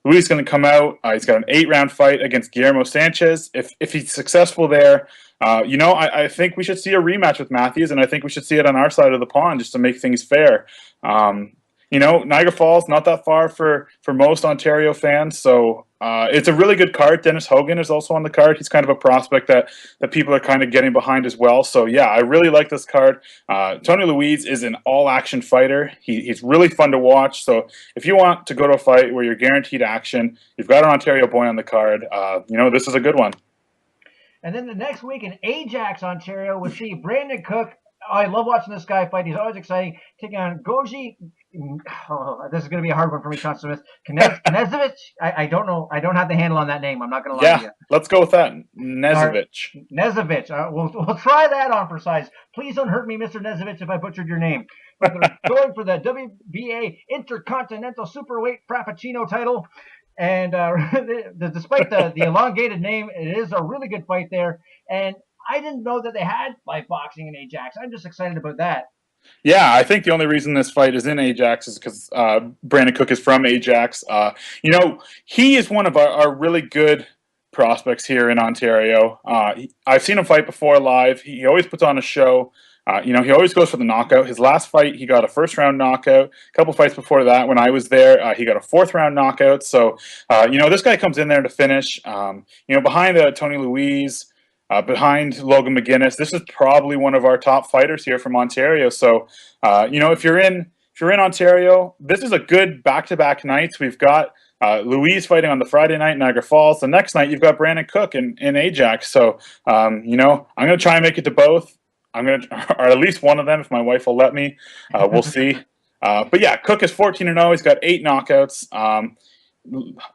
Luis is going to come out. He's got an 8-round fight against Guillermo Sanchez. If he's successful there, I think we should see a rematch with Matthews, and I think we should see it on our side of the pond just to make things fair. Niagara Falls, not that far for most Ontario fans, so it's a really good card. Dennis Hogan is also on the card. He's kind of a prospect that people are kind of getting behind as well. So, yeah, I really like this card. Tony Luis is an all-action fighter. He's really fun to watch. So if you want to go to a fight where you're guaranteed action, you've got an Ontario boy on the card, this is a good one. And then the next week in Ajax, Ontario, we'll see Brandon Cook. I love watching this guy fight. He's always exciting. Taking on Goji. This is going to be a hard one for me, Sean Smith. Knezovic? I don't know. I don't have the handle on that name. I'm not going to lie to you. Let's go with that. Knezovic. Knezovic. We'll try that on for size. Please don't hurt me, Mr. Knezovic, if I butchered your name. But they're going for the WBA Intercontinental Superweight Frappuccino title. And despite the elongated name, it is a really good fight there. And I didn't know that they had live boxing in Ajax. I'm just excited about that. Yeah, I think the only reason this fight is in Ajax is because Brandon Cook is from Ajax. He is one of our really good prospects here in Ontario. I've seen him fight before live. He always puts on a show. He always goes for the knockout. His last fight, he got a first-round knockout. A couple fights before that, when I was there, he got a fourth-round knockout. So, this guy comes in there to finish. Behind Tony Luis, behind Logan McGuinness, this is probably one of our top fighters here from Ontario. So, if you're in Ontario, this is a good back-to-back nights. We've got Luis fighting on the Friday night in Niagara Falls. The next night, you've got Brandon Cook in Ajax. So, I'm going to try and make it to both. Or at least one of them, if my wife will let me. We'll see. But yeah, Cook is 14-0. He's got 8 knockouts.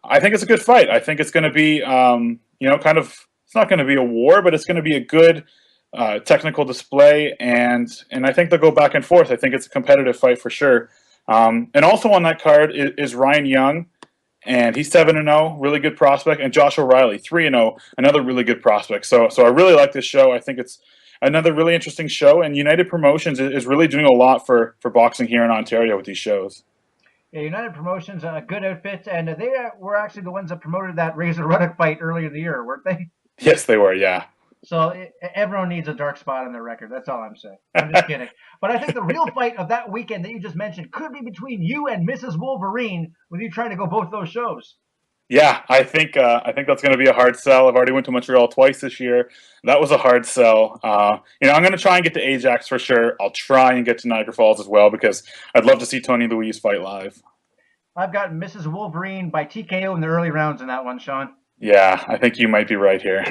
I think it's a good fight. I think it's going to be, kind of. It's not going to be a war, but it's going to be a good technical display, and I think they'll go back and forth. I think it's a competitive fight for sure. And also on that card is Ryan Young, and he's 7-0, really good prospect, and Josh O'Reilly, 3-0, another really good prospect. So I really like this show. I think it's another really interesting show, and United Promotions is really doing a lot for boxing here in Ontario with these shows. Yeah, United Promotions, a good outfit, and they were actually the ones that promoted that Razor Ruddock fight earlier in the year, weren't they? Yes, they were, yeah. So everyone needs a dark spot on their record. That's all I'm saying. I'm just kidding. But I think the real fight of that weekend that you just mentioned could be between you and Mrs. Wolverine, with you trying to go both those shows. Yeah, I think that's going to be a hard sell. I've already went to Montreal twice this year. That was a hard sell. I'm going to try and get to Ajax for sure. I'll try and get to Niagara Falls as well because I'd love to see Tony Louise fight live. I've got Mrs. Wolverine by TKO in the early rounds in that one, Sean. Yeah, I think you might be right here.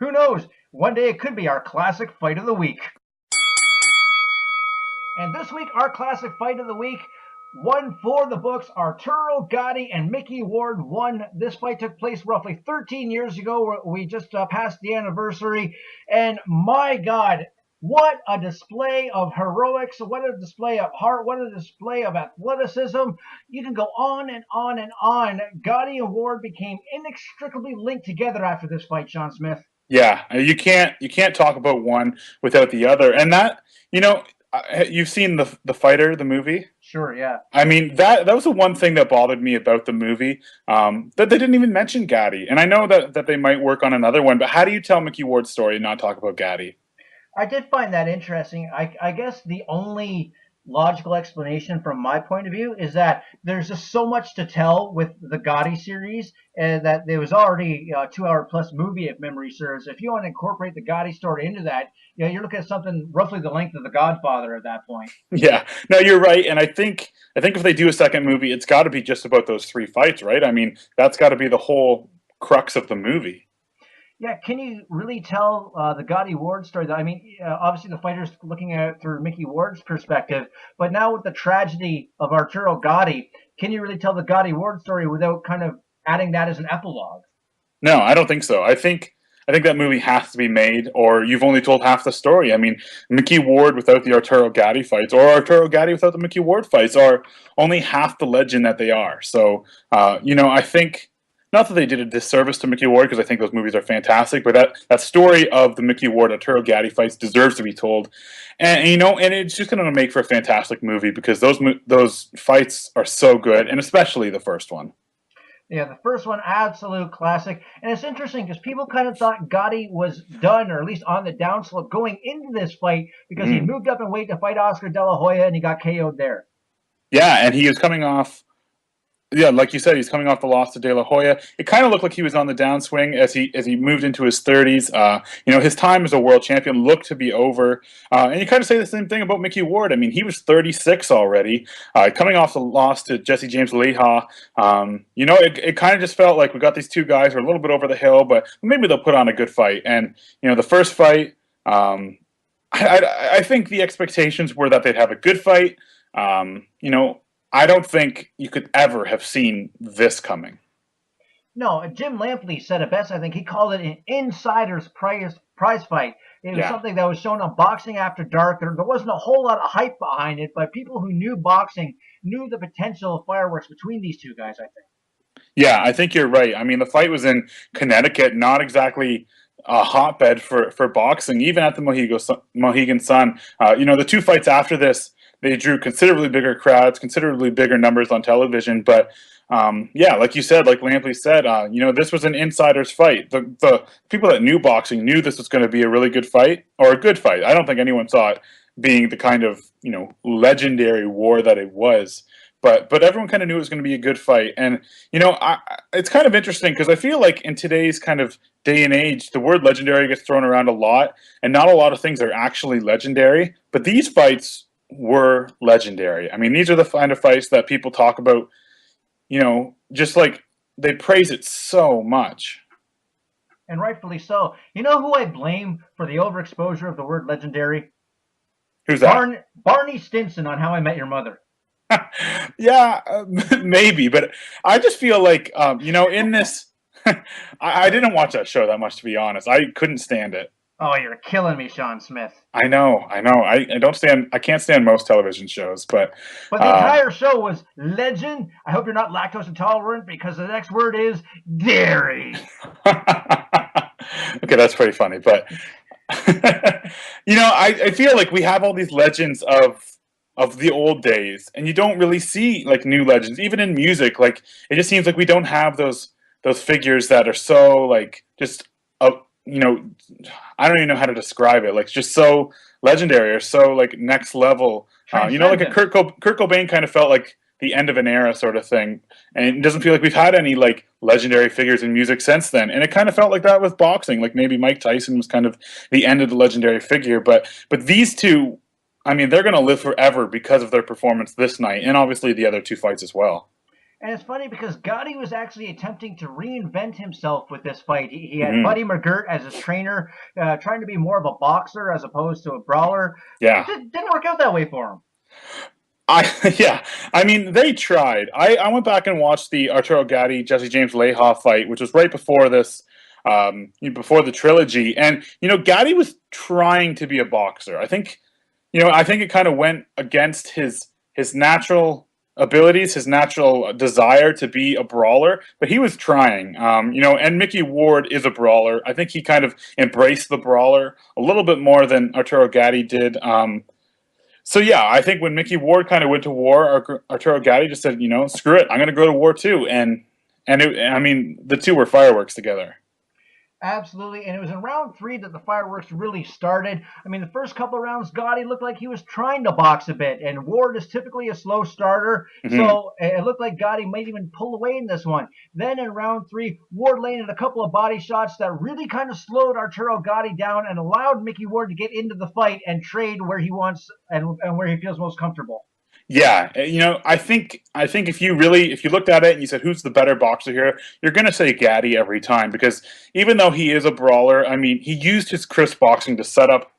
Who knows? One day it could be our classic fight of the week. And this week, our classic fight of the week, one for the books. Arturo Gatti-Micky Ward won. This fight took place roughly 13 years ago. We just passed the anniversary. And my God, what a display of heroics. What a display of heart. What a display of athleticism. You can go on and on and on. Gotti and Ward became inextricably linked together after this fight, Sean Smith. Yeah, you can't talk about one without the other. And that, you've seen the Fighter, the movie? Sure, yeah. I mean, that was the one thing that bothered me about the movie, that they didn't even mention Gatti. And I know that they might work on another one, but how do you tell Mickey Ward's story and not talk about Gatti? I did find that interesting. I guess the only logical explanation from my point of view is that there's just so much to tell with the Gotti series, and that there was already a 2-hour plus movie, if memory serves. If you want to incorporate the Gotti story into that, you're looking at something roughly the length of The Godfather at that point. Yeah, no, you're right. And I think if they do a second movie, it's got to be just about those 3 fights, right? I mean, that's got to be the whole crux of the movie. Yeah, can you really tell the Gotti Ward story? I mean, obviously the fighter's looking at it through Mickey Ward's perspective, but now with the tragedy of Arturo Gatti, can you really tell the Gotti Ward story without kind of adding that as an epilogue? No, I don't think so. I think that movie has to be made, or you've only told half the story. I mean, Mickey Ward without the Arturo Gatti fights, or Arturo Gatti without the Mickey Ward fights, are only half the legend that they are. So, I think. Not that they did a disservice to Mickey Ward, because I think those movies are fantastic, but that story of the Mickey Ward Arturo Gatti fights deserves to be told, and it's just going to make for a fantastic movie because those fights are so good, and especially the first one. Yeah, the first one, absolute classic, and it's interesting because people kind of thought Gotti was done, or at least on the downslope going into this fight, because he moved up in weight to fight Oscar De La Hoya, and he got KO'd there. Yeah, and he was coming off. Yeah, like you said, he's coming off the loss to De La Hoya. It kind of looked like he was on the downswing as he moved into his 30s. His time as a world champion looked to be over. And you kind of say the same thing about Mickey Ward. I mean, he was 36 already, coming off the loss to Jesse James Leha. It kind of just felt like we got these two guys who are a little bit over the hill, but maybe they'll put on a good fight. And the first fight, I think the expectations were that they'd have a good fight. I don't think you could ever have seen this coming. No, Jim Lampley said it best. I think he called it an insider's prize fight. It was something that was shown on Boxing After Dark. There wasn't a whole lot of hype behind it, but people who knew boxing knew the potential of fireworks between these two guys, I think. Yeah, I think you're right. I mean, the fight was in Connecticut, not exactly a hotbed for boxing, even at the Mohegan Sun. The two fights after this, they drew considerably bigger crowds, considerably bigger numbers on television. But, like you said, like Lampley said, this was an insider's fight. The people that knew boxing knew this was going to be a really good fight, or a good fight. I don't think anyone saw it being the kind of, legendary war that it was. But everyone kind of knew it was going to be a good fight. And, it's kind of interesting because I feel like in today's kind of day and age, the word legendary gets thrown around a lot, and not a lot of things are actually legendary. But these fights were legendary. I mean, these are the kind of fights that people talk about, just like they praise it so much. And rightfully so. You know who I blame for the overexposure of the word legendary? Who's that? Barney Stinson on How I Met Your Mother. Yeah, maybe, but I just feel like in this, I didn't watch that show that much, to be honest. I couldn't stand it. Oh, you're killing me, Sean Smith. I know. I can't stand most television shows, but the entire show was legend. I hope you're not lactose intolerant because the next word is dairy. Okay, that's pretty funny, but I feel like we have all these legends of the old days, and you don't really see like new legends, even in music. Like it just seems like we don't have those figures that are so like just I don't even know how to describe it. Like just so legendary or so like next level. Like a Kurt Cobain kind of felt like the end of an era sort of thing, and it doesn't feel like we've had any like legendary figures in music since then. And it kind of felt like that with boxing. Like maybe Mike Tyson was kind of the end of the legendary figure, but these two, I mean, they're going to live forever because of their performance this night, and obviously the other two fights as well. And it's funny because Gotti was actually attempting to reinvent himself with this fight. He had Buddy McGirt as his trainer, trying to be more of a boxer as opposed to a brawler. Yeah. It didn't work out that way for him. I mean, they tried. I went back and watched the Arturo Gatti-Jesse James Leija fight, which was right before this, before the trilogy. And, Gatti was trying to be a boxer. I think it kind of went against his natural abilities, his natural desire to be a brawler, but he was trying, and Mickey Ward is a brawler. I think he kind of embraced the brawler a little bit more than Arturo Gatti did. So yeah, I think when Mickey Ward kind of went to war, Arturo Gatti just said, screw it, I'm going to go to war too. And the two were fireworks together. Absolutely, and it was in round 3 that the fireworks really started. I mean, the first couple of rounds, Gotti looked like he was trying to box a bit, and Ward is typically a slow starter, so it looked like Gotti might even pull away in this one. Then in round 3, Ward landed a couple of body shots that really kind of slowed Arturo Gatti down and allowed Mickey Ward to get into the fight and trade where he wants and where he feels most comfortable. Yeah, I think if you looked at it and you said who's the better boxer here, you're going to say Gatti every time, because even though he is a brawler, I mean, he used his crisp boxing to set up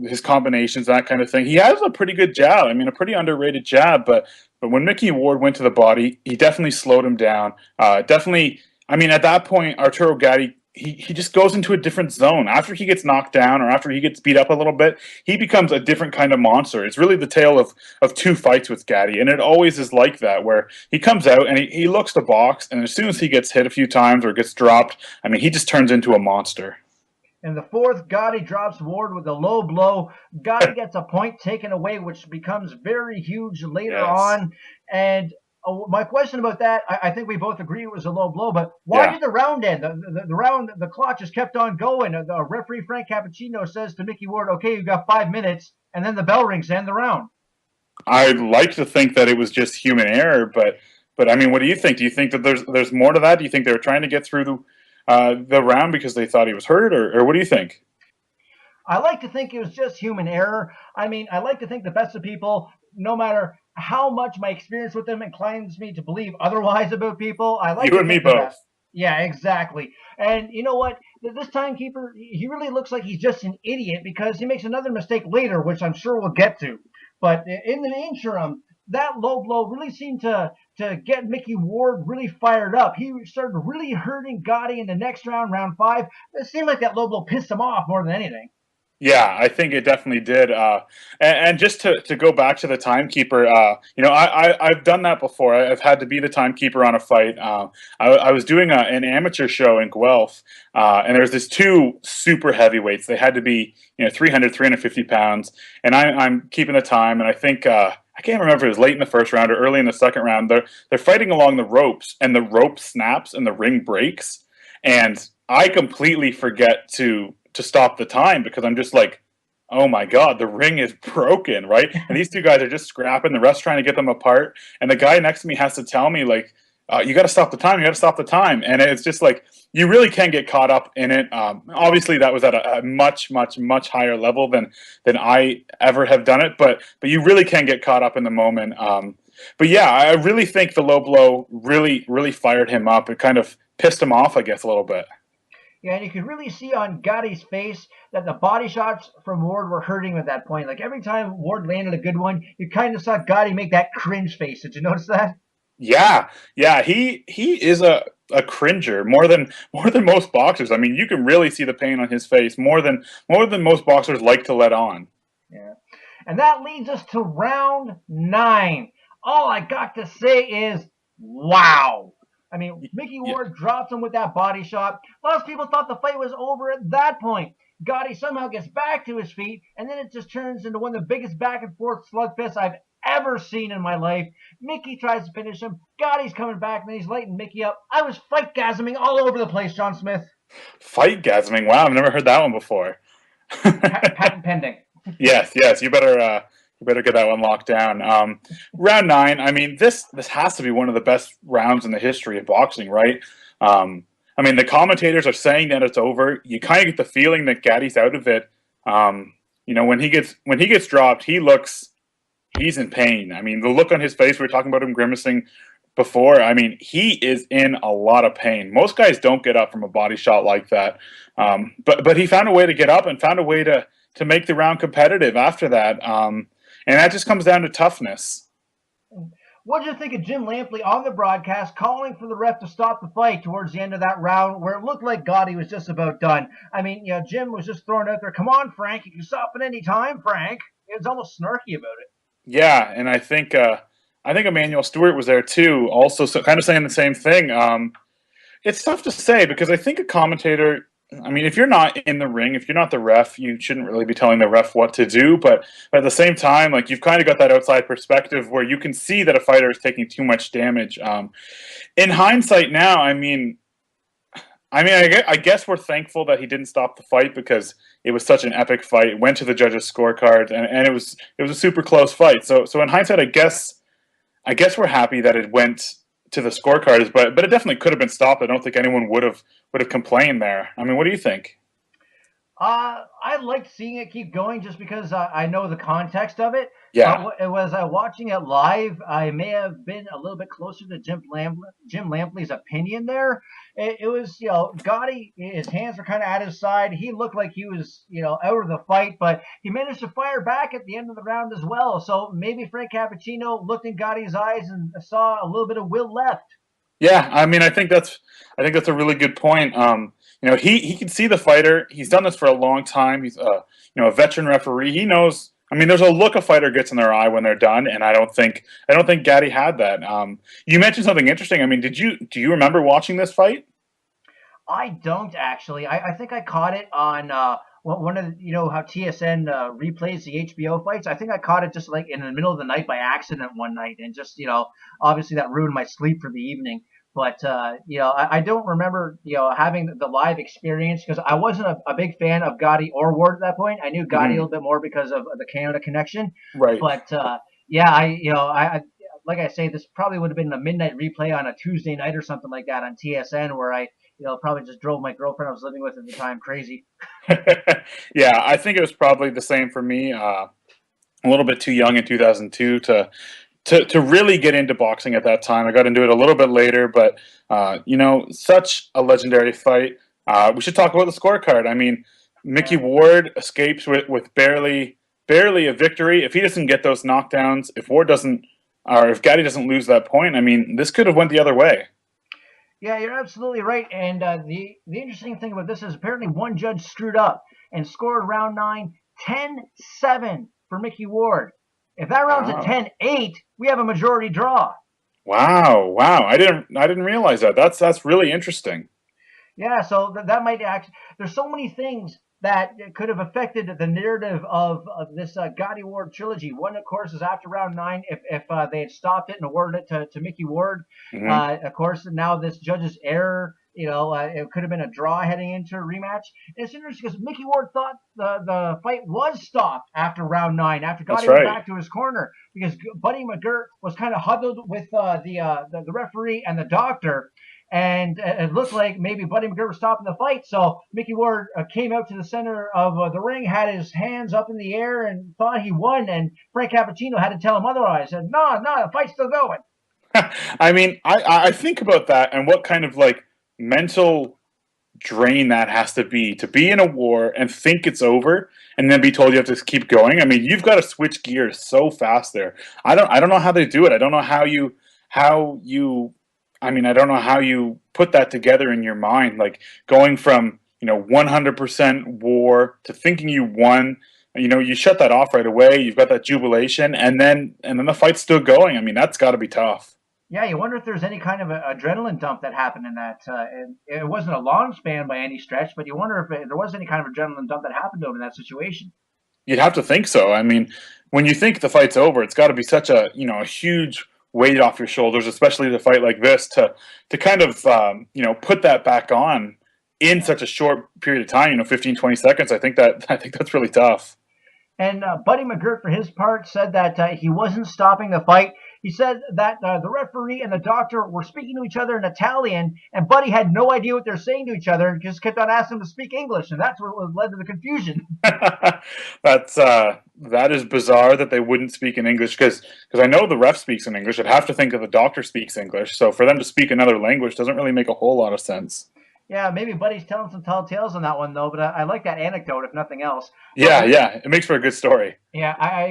his combinations, that kind of thing. He has a pretty good jab. I mean, a pretty underrated jab, but when Mickey Ward went to the body, he definitely slowed him down. At that point, Arturo Gatti, he just goes into a different zone. After he gets knocked down or after he gets beat up a little bit, he becomes a different kind of monster. It's really the tale of two fights with Gatti, and it always is like that, where he comes out and he looks to box, and as soon as he gets hit a few times or gets dropped, I mean, he just turns into a monster. In the 4th, Gotti drops Ward with a low blow. Gotti gets a point taken away, which becomes very huge later on. And my question about that, I think we both agree it was a low blow, but why did the round end? The clock just kept on going. The referee, Frank Cappuccino, says to Mickey Ward, okay, you've got 5 minutes, and then the bell rings to end the round. I'd like to think that it was just human error, but I mean, what do you think? Do you think that there's more to that? Do you think they were trying to get through the round because they thought he was hurt, or what do you think? I like to think it was just human error. I mean, I like to think the best of people, no matter how much my experience with them inclines me to believe otherwise about people. I like you and me both. Yeah, exactly. And you know what? This timekeeper, he really looks like he's just an idiot because he makes another mistake later, which I'm sure we'll get to. But in the interim, that low blow really seemed to get Mickey Ward really fired up. He started really hurting Gotti in the next round, round 5. It seemed like that low blow pissed him off more than anything. Yeah, I think it definitely did. And just to go back to the timekeeper, I've done that before. I've had to be the timekeeper on a fight. I was doing an amateur show in Guelph, and there was this 2 super heavyweights. They had to be 300, 350 pounds, and I'm keeping the time. And I think I can't remember if it was late in the first round or early in the second round. They're fighting along the ropes, and the rope snaps and the ring breaks, and I completely forget to stop the time because I'm just like, oh my God, the ring is broken, right? And these two guys are just scrapping, the ref's trying to get them apart. And the guy next to me has to tell me, like, you got to stop the time, you got to stop the time. And it's just like, you really can get caught up in it. Obviously, that was at a much, much, much higher level than I ever have done it. But you really can get caught up in the moment. But yeah, I really think the low blow really, really fired him up. It kind of pissed him off, I guess, a little bit. Yeah, and you could really see on Gotti's face that the body shots from Ward were hurting him at that point. Like every time Ward landed a good one, you kind of saw Gotti make that cringe face. Did you notice that? Yeah, yeah, he is a cringer more than most boxers. I mean, you can really see the pain on his face more than most boxers like to let on. Yeah. And that leads us to round 9. All I got to say is, wow. I mean, Mickey Ward drops him with that body shot. Lots of people thought the fight was over at that point. Gotti somehow gets back to his feet, and then it just turns into one of the biggest back and forth slugfests I've ever seen in my life. Mickey tries to finish him. Gotti's coming back, and then he's lighting Mickey up. I was fight-gasming all over the place, John Smith. Fight-gasming? Wow, I've never heard that one before. Patent pending. Yes, you better get that one locked down. Round 9. I mean, this has to be one of the best rounds in the history of boxing, right? I mean, the commentators are saying that it's over. You kind of get the feeling that Gatti's out of it. When he gets dropped, he's in pain. I mean, the look on his face, we were talking about him grimacing before. I mean, he is in a lot of pain. Most guys don't get up from a body shot like that. But he found a way to get up and found a way to make the round competitive after that. And that just comes down to toughness. What did you think of Jim Lampley on the broadcast calling for the ref to stop the fight towards the end of that round where it looked like Gotti was just about done? I mean, Jim was just throwing out there, come on, Frank, you can stop at any time, Frank. It was almost snarky about it. Yeah, and I think Emmanuel Stewart was there too, also kind of saying the same thing. It's tough to say because I think a commentator, I mean, if you're not in the ring, if you're not the ref, you shouldn't really be telling the ref what to do. But at the same time, like you've kind of got that outside perspective where you can see that a fighter is taking too much damage. In hindsight now, I guess we're thankful that he didn't stop the fight because it was such an epic fight. It went to the judges' scorecards, and it was a super close fight. So in hindsight, I guess we're happy that it went to the scorecards, but it definitely could have been stopped. I don't think anyone would have complained there. I mean, what do you think? I liked seeing it keep going just because I know the context of it. Yeah. It was watching it live. I may have been a little bit closer to Jim Lampley's opinion there. It was, Gotti, his hands were kind of at his side. He looked like he was, out of the fight, but he managed to fire back at the end of the round as well. So maybe Frank Cappuccino looked in Gotti's eyes and saw a little bit of will left. Yeah, I mean, I think that's a really good point. He can see the fighter. He's done this for a long time. He's a veteran referee. He knows. I mean, there's a look a fighter gets in their eye when they're done, and I don't think Gatti had that. You mentioned something interesting. I mean, do you remember watching this fight? I don't actually. I think I caught it on one of how TSN replays the HBO fights. I think I caught it just like in the middle of the night by accident one night, and just obviously that ruined my sleep for the evening. But I don't remember having the live experience because I wasn't a big fan of Gatti or Ward at that point. I knew Gatti a little bit more because of the Canada connection. Right. But I like I say, this probably would have been a midnight replay on a Tuesday night or something like that on TSN where I probably just drove my girlfriend I was living with at the time crazy. Yeah, I think it was probably the same for me. A little bit too young in 2002 to really get into boxing at that time. I got into it a little bit later, but such a legendary fight. We should talk about the scorecard. I mean, Mickey Ward escapes with barely a victory. If he doesn't get those knockdowns, if Gatti doesn't lose that point, I mean, this could have went the other way. Yeah, you're absolutely right. And the interesting thing about this is apparently one judge screwed up and scored round 9 10-7 for Mickey Ward. If that round's at 10-8, we have a majority draw. Wow! I didn't realize that. That's really interesting. Yeah, so that might actually. There's so many things that could have affected the narrative of this Gatti Ward trilogy. One, of course, is after round 9. If they had stopped it and awarded it to Mickey Ward, of course, now this judge's error. It could have been a draw heading into a rematch. And it's interesting because Mickey Ward thought the fight was stopped after round 9, after Gotti went back to his corner, because Buddy McGirt was kind of huddled with the referee and the doctor, and it looked like maybe Buddy McGirt was stopping the fight. So Mickey Ward came out to the center of the ring, had his hands up in the air, and thought he won. And Frank Cappuccino had to tell him otherwise. Said, no, the fight's still going. I mean, I think about that and what kind of mental drain that has to be in a war and think it's over and then be told you have to keep going. I mean, you've got to switch gears so fast there. I don't know how they do it. I don't know how you I don't know how you put that together in your mind, like going from 100% war to thinking you won. You shut that off right away. You've got that jubilation, and then the fight's still going. I mean, that's got to be tough. Yeah, you wonder if there's any kind of adrenaline dump that happened in that. And it wasn't a long span by any stretch, but you wonder if there was any kind of adrenaline dump that happened to him in that situation. You'd have to think so. I mean, when you think the fight's over, it's got to be such a a huge weight off your shoulders, especially to fight like this, to kind of put that back on in such a short period of time. 15, 20 seconds. I think that's really tough. And Buddy McGirt, for his part, said that he wasn't stopping the fight. He said that the referee and the doctor were speaking to each other in Italian, and Buddy had no idea what they're saying to each other and just kept on asking them to speak English, and that's what led to the confusion. That is bizarre that they wouldn't speak in English, because I know the ref speaks in English. I'd have to think that the doctor speaks English, so for them to speak another language doesn't really make a whole lot of sense. Yeah, maybe Buddy's telling some tall tales on that one, though, but I like that anecdote, if nothing else. Yeah, it makes for a good story. Yeah,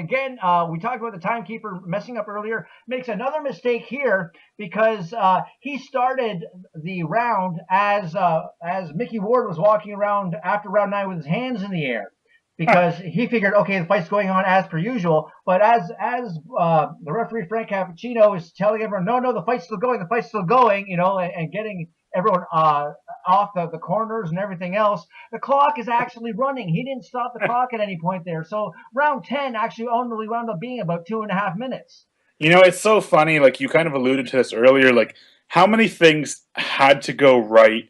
we talked about the timekeeper messing up earlier. Makes another mistake here because he started the round as Mickey Ward was walking around after round 9 with his hands in the air. Because he figured, okay, the fight's going on as per usual. But as the referee, Frank Cappuccino, is telling everyone, no, the fight's still going, and getting everyone off the corners and everything else, the clock is actually running. He didn't stop the clock at any point there. So round 10 actually only wound up being about 2.5 minutes. It's so funny, like you kind of alluded to this earlier, like how many things had to go right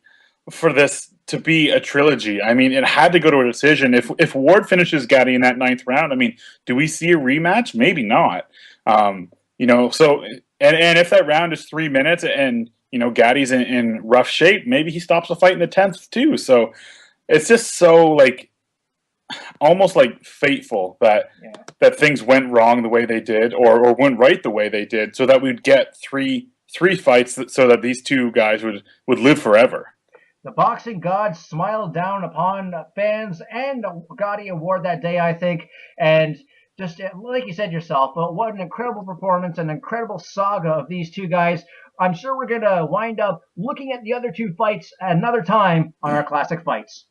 for this to be a trilogy. I mean, it had to go to a decision. If Ward finishes Gatti in that 9th round, I mean, do we see a rematch? Maybe not. So and if that round is 3 minutes and Gatti's in rough shape, maybe he stops the fight in the 10th too. So it's just so like almost like fateful that things went wrong the way they did, or went right the way they did, so that we'd get three fights so that these two guys would live forever. The boxing gods smiled down upon fans and Gatti and Ward that day, I think, and just like you said yourself, what an incredible performance, an incredible saga of these two guys. I'm sure we're going to wind up looking at the other two fights another time on our Classic Fights.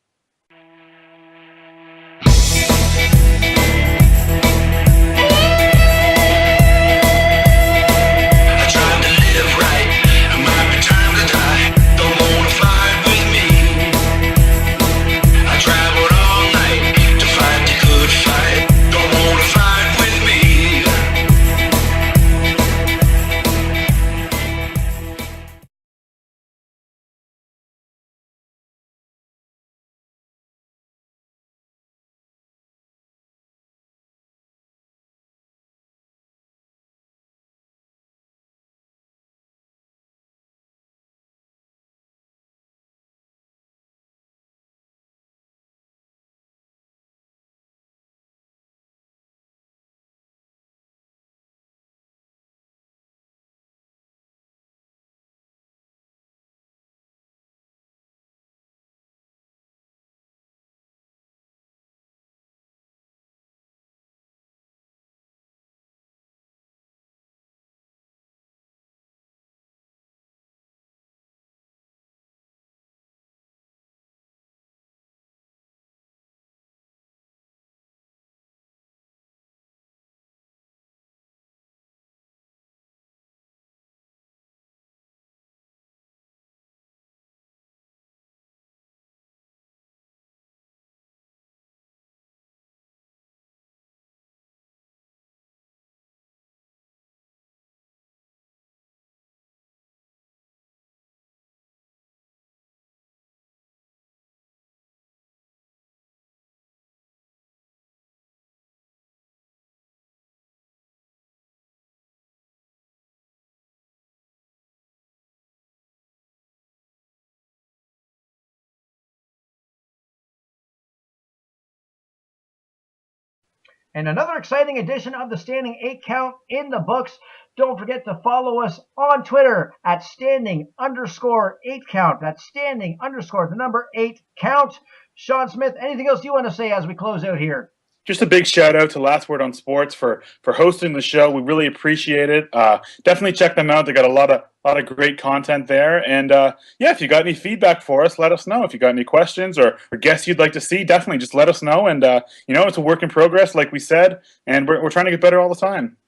And another exciting edition of the Standing 8 Count in the books. Don't forget to follow us on Twitter at standing_8 count. That's standing_8 count. Sean Smith, anything else you want to say as we close out here? Just a big shout out to Last Word on Sports for hosting the show. We really appreciate it. Definitely check them out. They got a lot of great content there. And yeah, if you got any feedback for us, let us know. If you got any questions or guests you'd like to see, definitely just let us know. And it's a work in progress, like we said, and we're trying to get better all the time.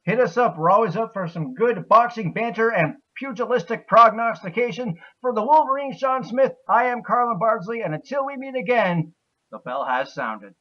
Hit us up. We're always up for some good boxing banter and pugilistic prognostication. For the Wolverine, Sean Smith, I am Carlin Bardsley, and until we meet again, the bell has sounded.